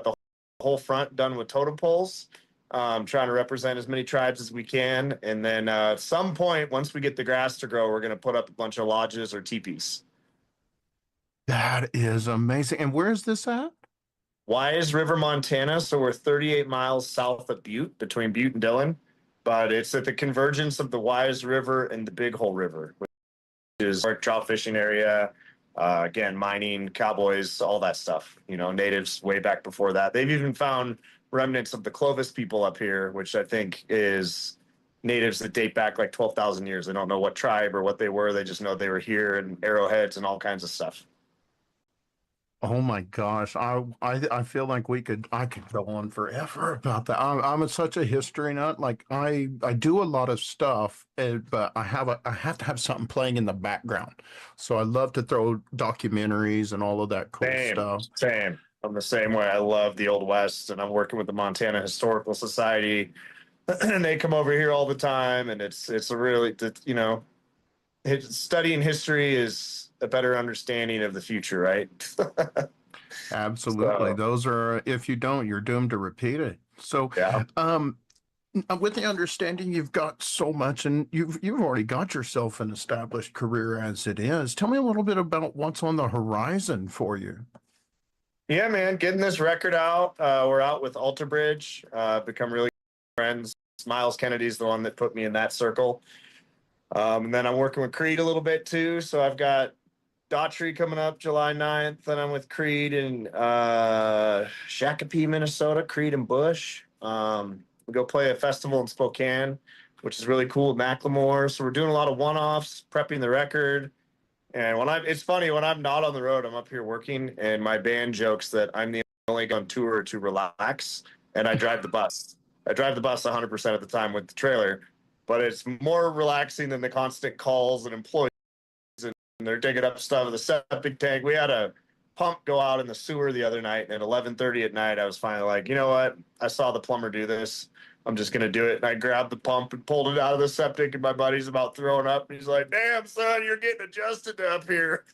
The whole front done with totem poles, trying to represent as many tribes as we can. And then at some point, once we get the grass to grow, we're going to put up a bunch of lodges or teepees. That is amazing. And where is this at? Wise River, Montana. So we're 38 miles south of Butte, between Butte and Dillon. But it's at the convergence of the Wise River and the Big Hole River, which is our trout fishing area. Again, mining, cowboys, all that stuff. Natives way back before that. They've even found remnants of the Clovis people up here, which I think is natives that date back like 12,000 years. They don't know what tribe or what they were. They just know they were here, and arrowheads and all kinds of stuff. Oh my gosh, I feel like I could go on forever about that. I'm such a history nut. Like I do a lot of stuff, but I have to have something playing in the background. So I love to throw documentaries and all of that cool stuff. Same. I'm the same way. I love the Old West, and I'm working with the Montana Historical Society and they come over here all the time, and it's a really, you know, studying history is a better understanding of the future, right? Absolutely. So Those are, if you don't, you're doomed to repeat it. So, yeah. um, with the understanding you've got so much and you've already got yourself an established career as it is, tell me a little bit about what's on the horizon for you. Yeah, man, getting this record out. We're out with Alter Bridge, become really good friends. Miles Kennedy's the one that put me in that circle. And then I'm working with Creed a little bit too. So I've got Daughtry coming up July 9th. Then I'm with Creed in Shakopee, Minnesota, Creed and Bush. We go play a festival in Spokane, which is really cool with Macklemore. So we're doing a lot of one-offs, prepping the record. And it's funny, when I'm not on the road, I'm up here working, and my band jokes that I'm the only guy on tour to relax, and I drive the bus. I drive the bus 100% of the time with the trailer, but it's more relaxing than the constant calls and employees, and they're digging up stuff in the septic tank. We had a pump go out in the sewer the other night, and at 11:30 at night, I was finally like, you know what? I saw the plumber do this. I'm just gonna do it. And I grabbed the pump and pulled it out of the septic, and my buddy's about throwing up. And he's like, "Damn, son, you're getting adjusted up here."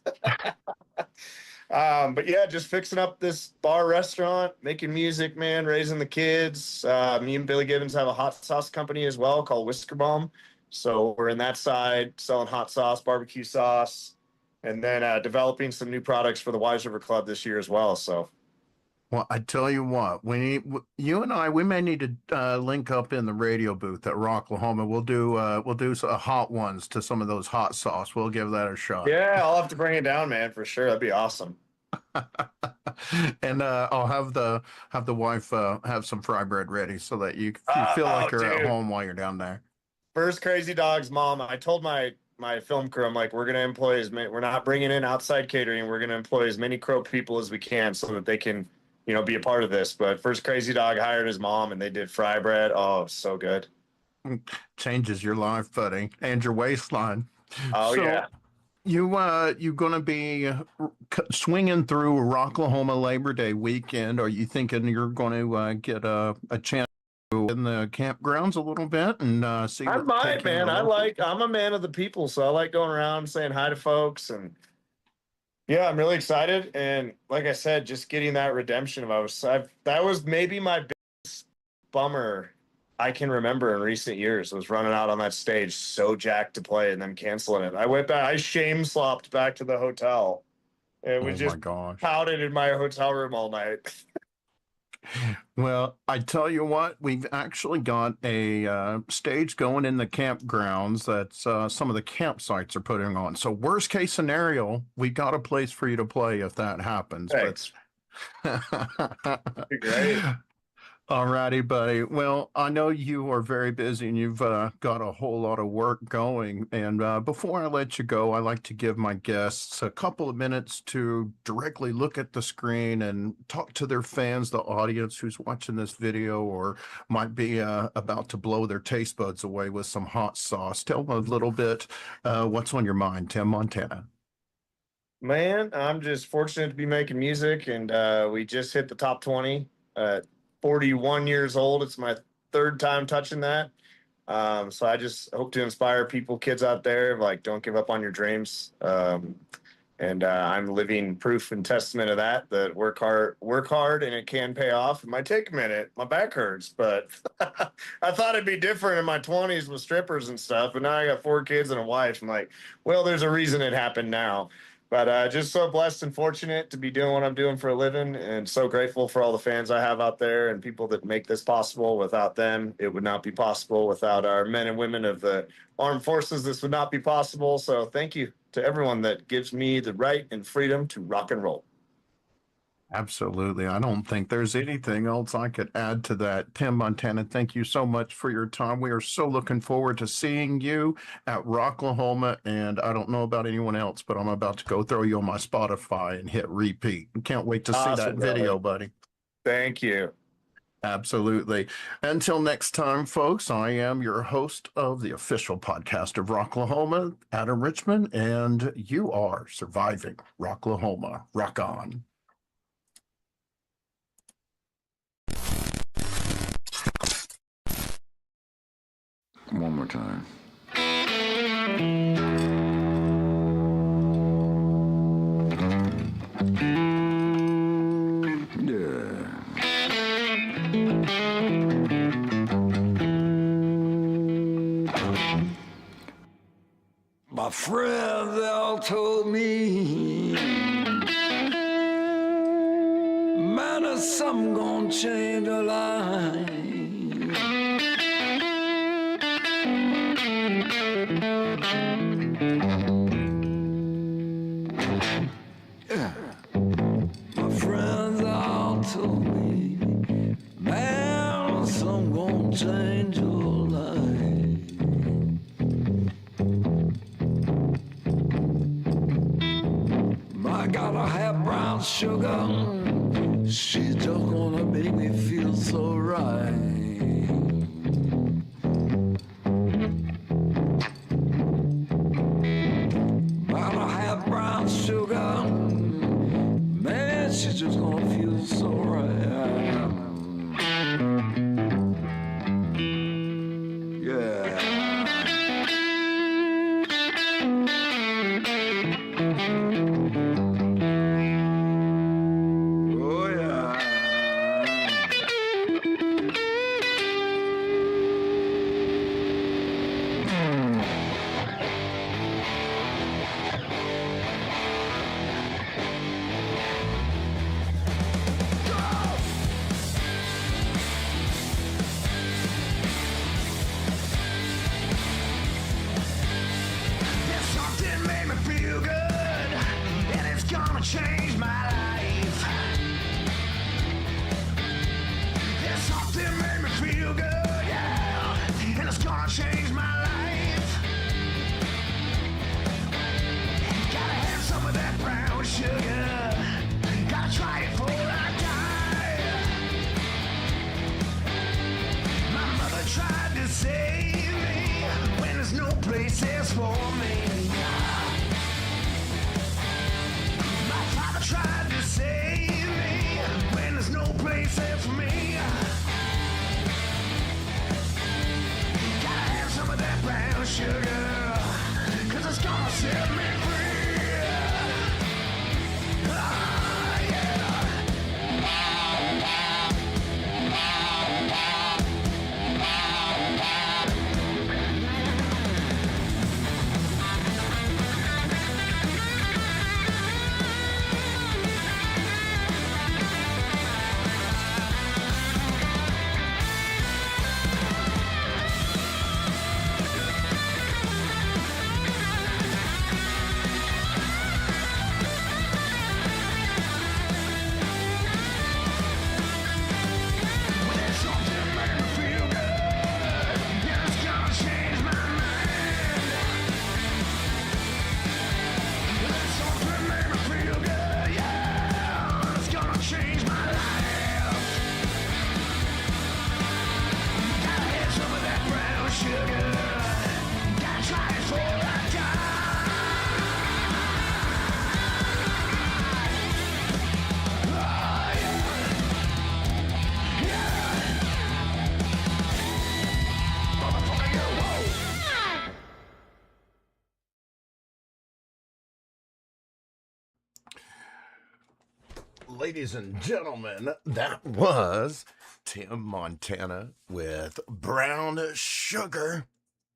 But yeah, just fixing up this bar restaurant, making music, man, raising the kids. Me and Billy Gibbons have a hot sauce company as well called Whisker Bomb. So we're in that side selling hot sauce, barbecue sauce, and then developing some new products for the Wise River Club this year as well. So Well, I tell you what, you and I, we may need to link up in the radio booth at Rocklahoma. We'll do hot ones to some of those hot sauce. We'll give that a shot. yeah, I'll have to bring it down, man, for sure. That'd be awesome. And I'll have the wife have some fry bread ready so that you feel like Oh, you're at dude. home while you're down there. First Crazy Dog's mom, I told my film crew, I'm like, we're gonna employ as many. We're not bringing in outside catering. We're gonna employ as many Crow people as we can so that they can, you know, be a part of this. But First Crazy Dog hired his mom, and they did fry bread. Oh, so good. Changes your life, buddy, and your waistline. Oh So yeah. you gonna be swinging through Rocklahoma Labor Day weekend? Are you thinking you're going to get a chance in the campgrounds a little bit and see I what might, take in man. the local? I'm a man of the people, so I like going around saying hi to folks, and yeah, I'm really excited. And like I said, just getting that redemption of that was maybe my biggest bummer I can remember in recent years, was running out on that stage so jacked to play and then canceling it. I went back, I shame slopped back to the hotel, and we Oh my just gosh. pouted in my hotel room all night. Well, I tell you what, we've actually got a stage going in the campgrounds that some of the campsites are putting on. So worst case scenario, we got a place for you to play if that happens. Thanks. But Be great. all righty, buddy. Well, I know you are very busy and you've got a whole lot of work going. And before I let you go, I like to give my guests a couple of minutes to directly look at the screen and talk to their fans, the audience who's watching this video or might be about to blow their taste buds away with some hot sauce. Tell them a little bit what's on your mind, Tim Montana. Man, I'm just fortunate to be making music, and we just hit the top 20. 41 years old. It's my third time touching that. So I just hope to inspire people, kids out there, like, don't give up on your dreams. And I'm living proof and testament of that work hard and it can pay off. It might take a minute. My back hurts, but I thought it'd be different in my 20s with strippers and stuff. But now I got 4 kids and a wife. I'm like, well, there's a reason it happened now. But just so blessed and fortunate to be doing what I'm doing for a living, and so grateful for all the fans I have out there and people that make this possible. Without them, it would not be possible. Without our men and women of the armed forces, this would not be possible. So thank you to everyone that gives me the right and freedom to rock and roll. Absolutely. I don't think there's anything else I could add to that. Tim Montana, thank you so much for your time. We are so looking forward to seeing you at Rocklahoma. And I don't know about anyone else, but I'm about to go throw you on my Spotify and hit repeat. Can't wait to see that Awesome, brother. video, buddy. Thank you. Absolutely. Until next time, folks, I am your host of the official podcast of Rocklahoma, Adam Richmond, and you are surviving Rocklahoma. Rock on. one more time. My friends all told me, man, there's something gonna change your life. Yeah. My friends all told me, man, there's something gonna change your life. I gotta have brown sugar. She's just gonna make me feel so right. Gotta have brown sugar. Man, she's just gonna feel so right. Yeah. Change my life. There's something made me feel good, yeah, and it's gonna change my life. Gotta have some of that brown sugar. Gotta try it before I die. My mother tried to save me when there's no place else for me. Tried to save me when there's no place there for me. Gotta have some of that brown sugar, 'cause it's gonna set me free. Ah, yeah. Ladies and gentlemen, that was Tim Montana with Brown Sugar,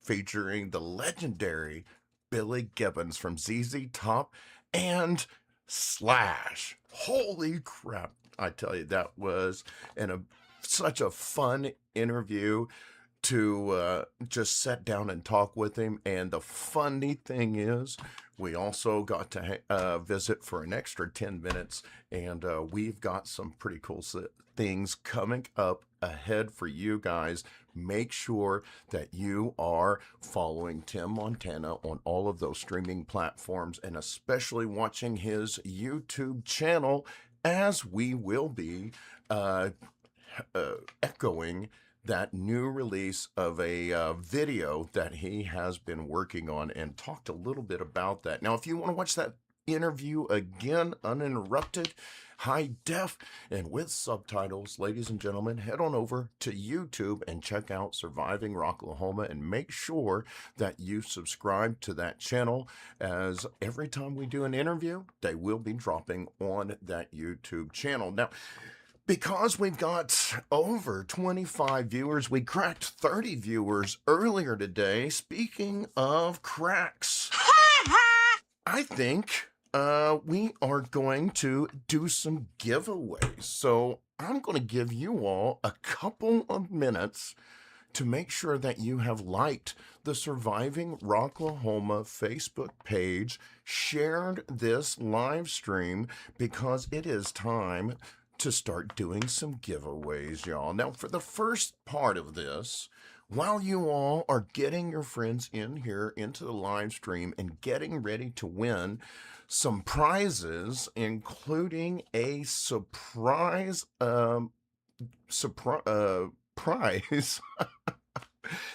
featuring the legendary Billy Gibbons from ZZ Top and Slash. Holy crap. I tell you, that was such a fun interview to just sit down and talk with him. And the funny thing is, we also got to visit for an extra 10 minutes, and we've got some pretty cool things coming up ahead for you guys. Make sure that you are following Tim Montana on all of those streaming platforms, and especially watching his YouTube channel, as we will be echoing that new release of a video that he has been working on, and talked a little bit about that. Now, if you want to watch that interview again, uninterrupted, high def, and with subtitles. Ladies and gentlemen, head on over to YouTube and check out Surviving Rocklahoma, and make sure that you subscribe to that channel, as every time we do an interview, they will be dropping on that YouTube channel. Now, because we've got over 25 viewers, we cracked 30 viewers earlier today. Speaking of cracks, I think we are going to do some giveaways. So I'm going to give you all a couple of minutes to make sure that you have liked the Surviving Rocklahoma Facebook page, shared this live stream, because it is time to start doing some giveaways, y'all. Now, for the first part of this, while you all are getting your friends in here into the live stream and getting ready to win some prizes, including a surprise prize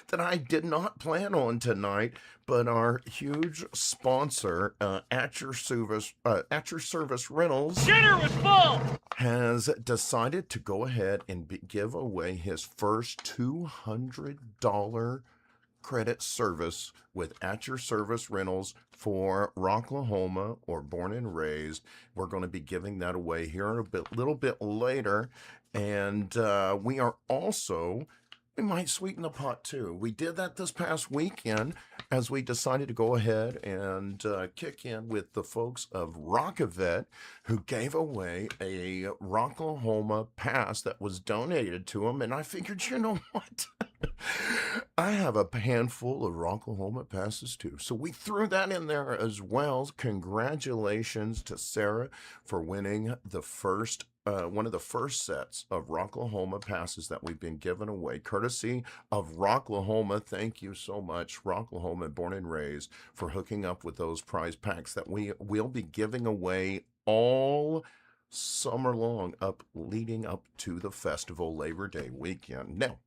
that I did not plan on tonight, but our huge sponsor, At Your Service Rentals, Dinner was full! has decided to go ahead and give away his first $200 credit service with At Your Service Rentals for Rocklahoma or Born and Raised. We're going to be giving that away here a little bit later, and we are also, we might sweeten the pot too. We did that this past weekend as we decided to go ahead and kick in with the folks of Rockavet, who gave away a Rocklahoma pass that was donated to them. And I figured, you know what? I have a handful of Rocklahoma passes too. So we threw that in there as well. Congratulations to Sarah for winning the first one of the first sets of Rocklahoma passes that we've been giving away, courtesy of Rocklahoma. Thank you so much, Rocklahoma Born and Raised, for hooking up with those prize packs that we will be giving away all summer long, leading up to the festival Labor Day weekend. Now,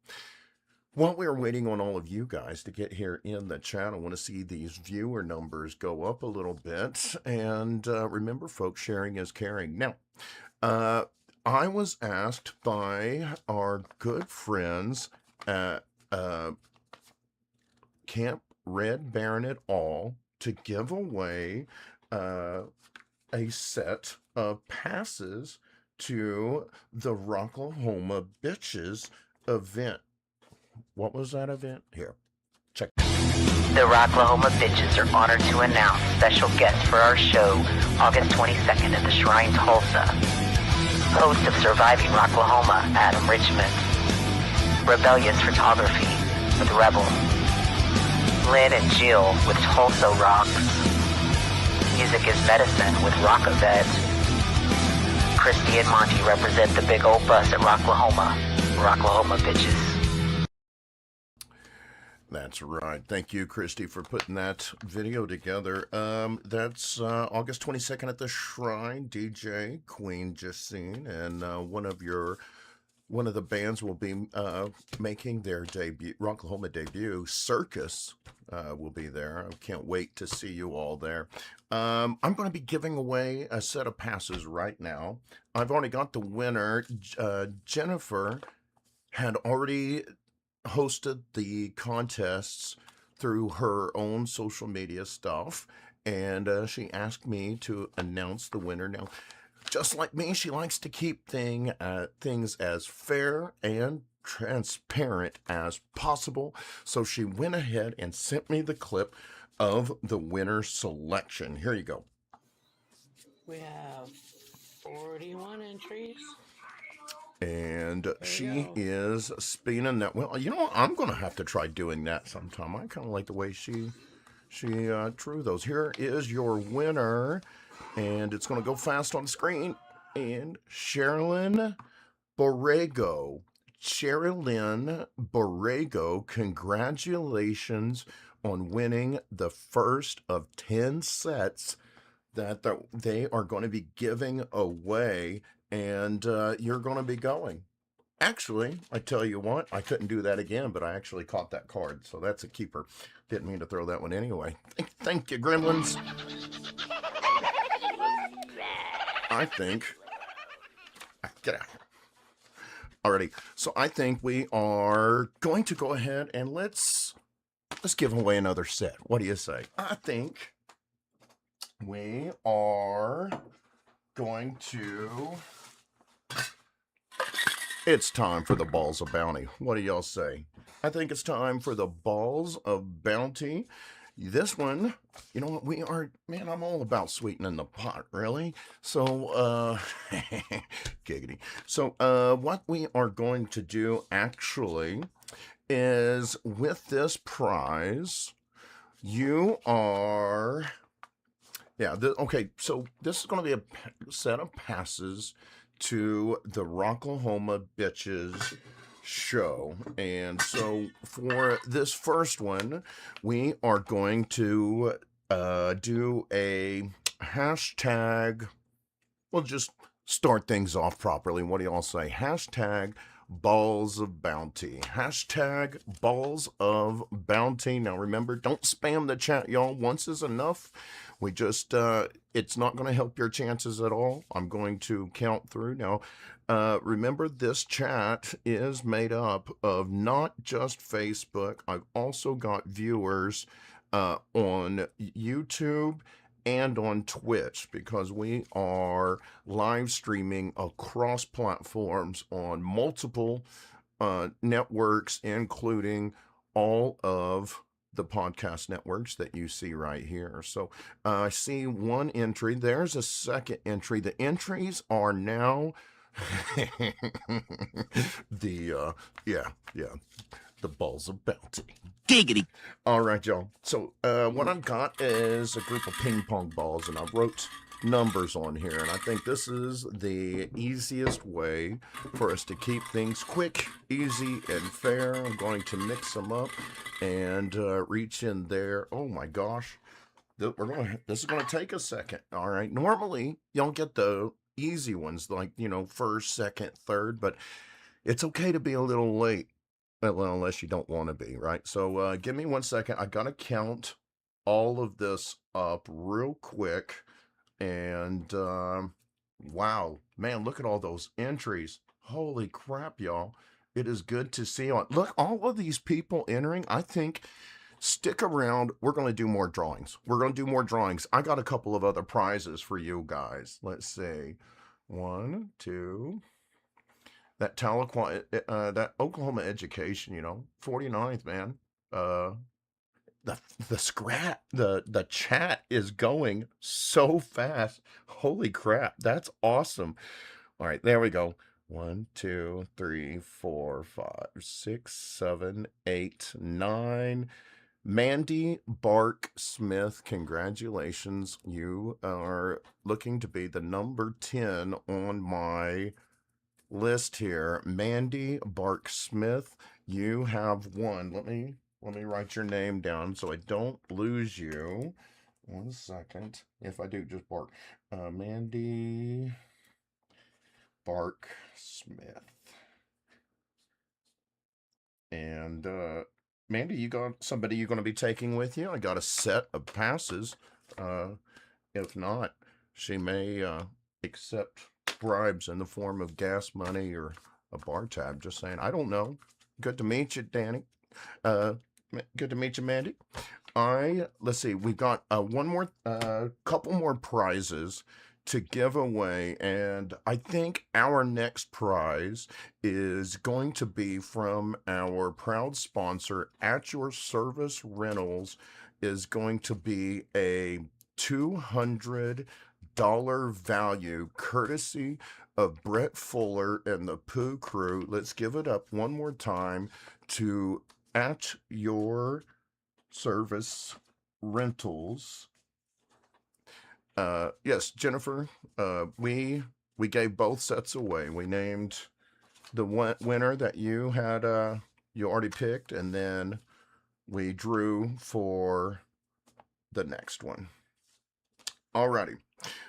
while we're waiting on all of you guys to get here in the chat, I want to see these viewer numbers go up a little bit. And remember, folks, sharing is caring. Now, I was asked by our good friends at Camp Red Baron et al. To give away a set of passes to the Rocklahoma Bitches event. What was that event? Here, check. The Rocklahoma Bitches are honored to announce special guest for our show, August 22nd at the Shrine Tulsa. Host of Surviving Rocklahoma, Adam Richmond. Rebellious Photography with Rebel. Lynn and Jill with Tulsa Rocks. Music is Medicine with Rockavet. Christy and Monty represent the big old bus at Rocklahoma. Rocklahoma Bitches. That's right. Thank you, Christy, for putting that video together. That's August 22nd at the Shrine. DJ Queen Justine and one of the bands will be making their debut, Rocklahoma debut. Circus will be there. I can't wait to see you all there. I'm going to be giving away a set of passes right now. I've already got the winner. Jennifer had already hosted the contests through her own social media stuff, and she asked me to announce the winner. Now, just like me, she likes to keep things as fair and transparent as possible, so she went ahead and sent me the clip of the winner selection. Here you go. We have 41 entries. And she is spinning that. Well, you know what? I'm going to have to try doing that sometime. I kind of like the way she drew those. Here is your winner, and it's going to go fast on the screen. And Sherilyn Borrego. Sherilyn Borrego, congratulations on winning the first of 10 sets that they are going to be giving away. And you're going to be going. Actually, I tell you what, I couldn't do that again, but I actually caught that card, so that's a keeper. Didn't mean to throw that one anyway. Thank you, Gremlins. I think, get out. Alrighty, so I think we are going to go ahead and let's give away another set. What do you say? I think we are going to. It's time for the Balls of Bounty. What do y'all say? I think it's time for the Balls of Bounty. This one, you know what, we are, man, I'm all about sweetening the pot, really. So, giggity. So, what we are going to do actually is with this prize, you are, yeah, okay, so this is going to be a set of passes to the Rocklahoma Bitches show. And so for this first one, we are going to do a hashtag. We'll just start things off properly. What do y'all say? Hashtag Balls of Bounty. Hashtag Balls of Bounty. Now remember, don't spam the chat, y'all. Once is enough. We just, it's not going to help your chances at all. I'm going to count through. Now, remember, this chat is made up of not just Facebook. I've also got viewers on YouTube and on Twitch, because we are live streaming across platforms on multiple networks, including all of the podcast networks that you see right here. So I see one entry. There's a second entry. The entries are now the the Balls of Bounty. Giggity. All right, y'all. So what I've got is a group of ping pong balls, and I wrote numbers on here, and I think this is the easiest way for us to keep things quick, easy, and fair. I'm going to mix them up and reach in there. Oh my gosh, this is gonna take a second. All right, normally y'all get the easy ones, like, you know, first, second, third, but it's okay to be a little late. Well, unless you don't want to be, right? So give me 1 second. I gotta count all of this up real quick. And wow, man, look at all those entries. Holy crap, y'all. It is good to see on. Look, all of these people entering. I think stick around. We're going to do more drawings. We're going to do more drawings. I got a couple of other prizes for you guys. Let's see. 1, 2. That Tahlequah, that Oklahoma education, you know, 49th, man. The chat is going so fast. Holy crap, that's awesome. All right, there we go. 1, 2, 3, 4, 5, 6, 7, 8, 9. Mandy Bark Smith, congratulations. You are looking to be the number 10 on my list here. Mandy Bark Smith, you have won. Let me write your name down so I don't lose you. 1 second. If I do, just bark. Mandy Bark Smith. And Mandy, you got somebody you're going to be taking with you? I got a set of passes. If not, she may accept bribes in the form of gas money or a bar tab. Just saying. I don't know. Good to meet you, Danny. Good to meet you, Mandy. Let's see. We've got one more, couple more prizes to give away, and I think our next prize is going to be from our proud sponsor, At Your Service Rentals, is going to be a $200 value courtesy of Brett Fuller and the Pooh Crew. Let's give it up one more time to At Your Service Rentals. Yes, Jennifer, we gave both sets away. We named the winner that you had you already picked, and then we drew for the next one. Alrighty.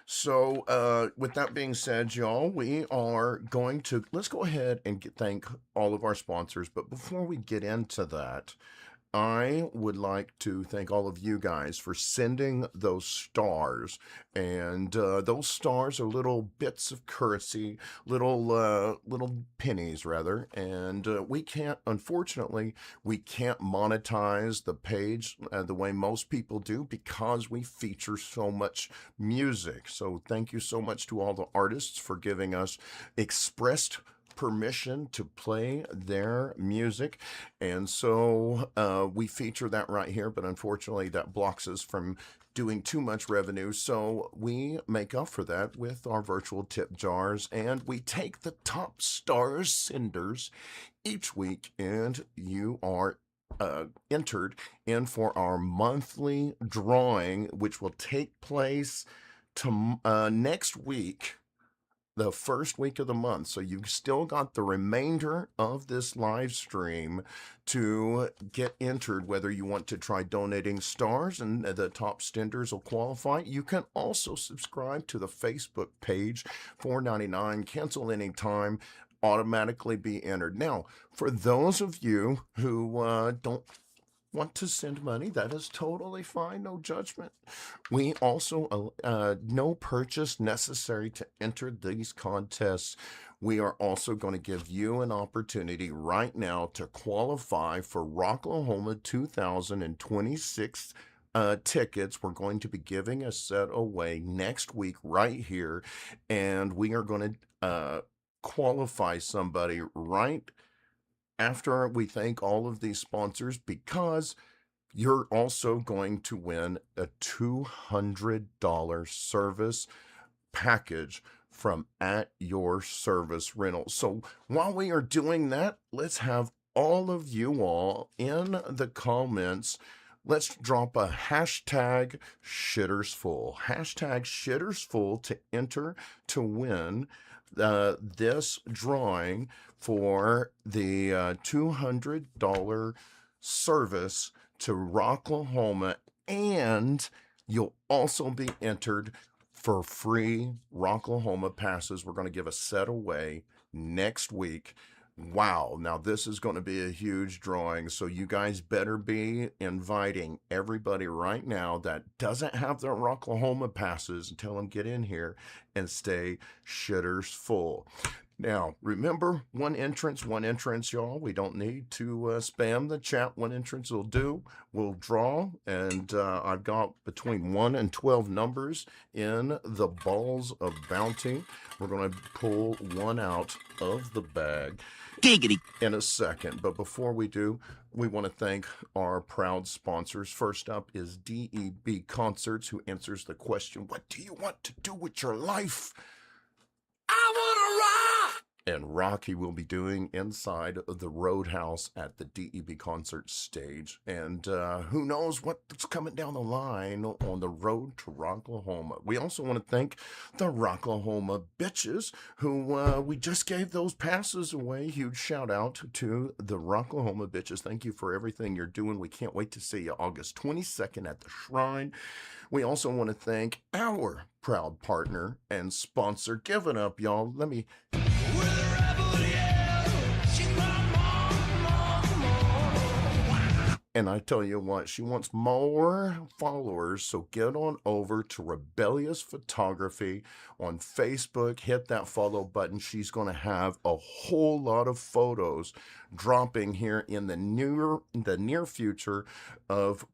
So with that being said, y'all, we are going to, let's go ahead and thank all of our sponsors. But before we get into that, I would like to thank all of you guys for sending those stars. And those stars are little bits of currency, little pennies rather. And we can't, unfortunately, we can't monetize the page the way most people do because we feature so much music. So thank you so much to all the artists for giving us expressed permission to play their music. And so we feature that right here, but unfortunately that blocks us from doing too much revenue. So we make up for that with our virtual tip jars, and we take the top stars senders each week, and you are entered in for our monthly drawing, which will take place to next week, the first week of the month. So you've still got the remainder of this live stream to get entered, whether you want to try donating stars and the top stenders will qualify. You can also subscribe to the Facebook page, $4.99, cancel anytime, automatically be entered. Now, for those of you who don't want to send money, that is totally fine, no judgment. We also no purchase necessary to enter these contests. We are also going to give you an opportunity right now to qualify for Rocklahoma 2026 tickets. We're going to be giving a set away next week right here, and we are going to qualify somebody right after we thank all of these sponsors, because you're also going to win a $200 service package from At Your Service Rental. So while we are doing that, let's have all of you all in the comments. Let's drop a hashtag shittersfull, hashtag shittersfull, to enter to win this drawing for the $200 service to Rocklahoma, and you'll also be entered for free Rocklahoma passes. We're going to give a set away next week. Wow, now this is going to be a huge drawing, so you guys better be inviting everybody right now that doesn't have their Rocklahoma passes and tell them get in here and stay shitters full. Now, remember, one entrance, y'all. We don't need to spam the chat. One entrance will do. We'll draw, and I've got between 1 and 12 numbers in the balls of bounty. We're going to pull one out of the bag in a second. But before we do, we want to thank our proud sponsors. First up is DEB Concerts, who answers the question, what do you want to do with your life? I wanna rock! And Rocky will be doing inside the Roadhouse at the DEB concert stage. And who knows what's coming down the line on the road to Rocklahoma. We also want to thank the Rocklahoma bitches, who we just gave those passes away. Huge shout out to the Rocklahoma bitches. Thank you for everything you're doing. We can't wait to see you August 22nd at the Shrine. We also want to thank our proud partner and sponsor. Give it up, y'all. Let me... And I tell you what, she wants more followers, so get on over to Rebellious Photography on Facebook. Hit that follow button. She's going to have a whole lot of photos dropping here in the near future of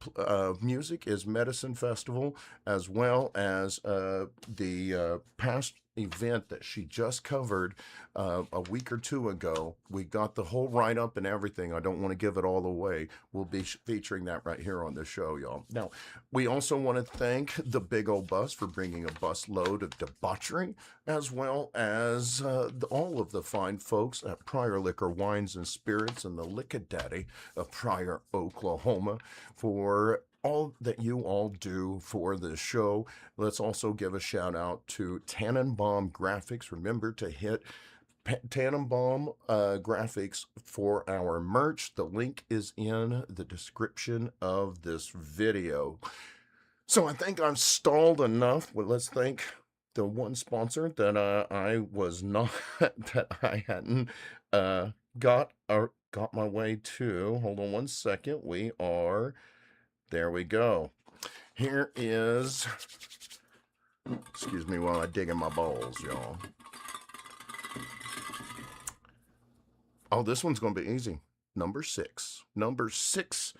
Music is Medicine Festival, as well as the past event that she just covered a week or two ago. We got the whole write-up and everything. I don't want to give it all away. We'll be featuring that right here on the show, y'all. Now, we also want to thank the Big Old Bus for bringing a bus load of debauchery, as well as all of the fine folks at Pryor Liquor, Wines, and Spirits and the Liquor Daddy of Pryor, Oklahoma, for all that you all do for the show. Let's also give a shout out to Tannenbaum Graphics. Remember to hit Tannenbaum Graphics for our merch. The link is in the description of this video. So I think I've stalled enough. Well, let's thank the one sponsor that I was not, that I hadn't got got my way to, hold on one second. There we go. Here is, excuse me while I dig in my balls, y'all. Oh, this one's going to be easy. Number 6. Number 6.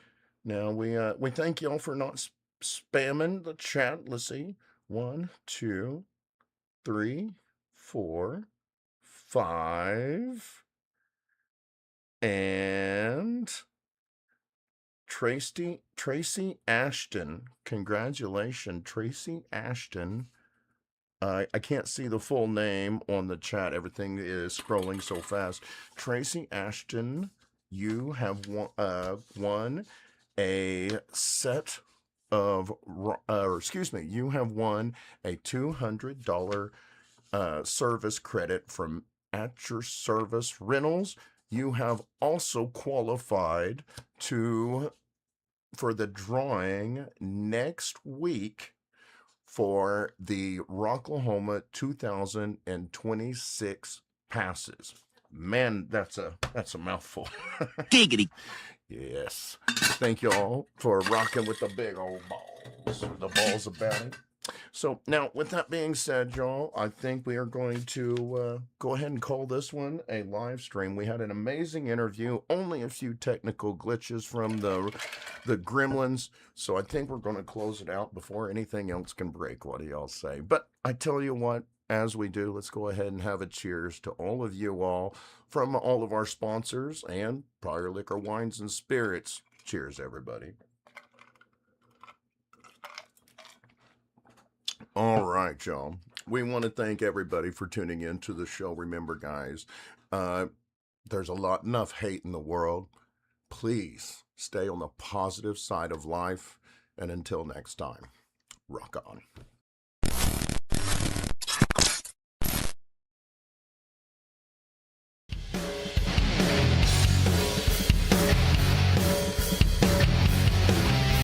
Now, we thank y'all for not spamming the chat. Let's see. 1, 2, 3, 4, 5. And Tracy Ashton. Congratulations, Tracy Ashton. I can't see the full name on the chat. Everything is scrolling so fast. Tracy Ashton, you have won a set of, you have won a $200 service credit from At Your Service Rentals. You have also qualified for the drawing next week for the Rocklahoma 2026 passes. Man, that's a mouthful. Giggity. Yes. Thank you all for rocking with the big old balls. The balls of batting. So now, with that being said, y'all, I think we are going to go ahead and call this one a live stream. We had an amazing interview, only a few technical glitches from the gremlins, so I think we're going to close it out before anything else can break. What do y'all say? But I tell you what, as we do, let's go ahead and have a cheers to all of you all from all of our sponsors and Prior Liquor Wines and Spirits. Cheers, everybody. All right, y'all. We want to thank everybody for tuning in to the show. Remember, guys, there's enough hate in the world. Please stay on the positive side of life. And until next time, rock on.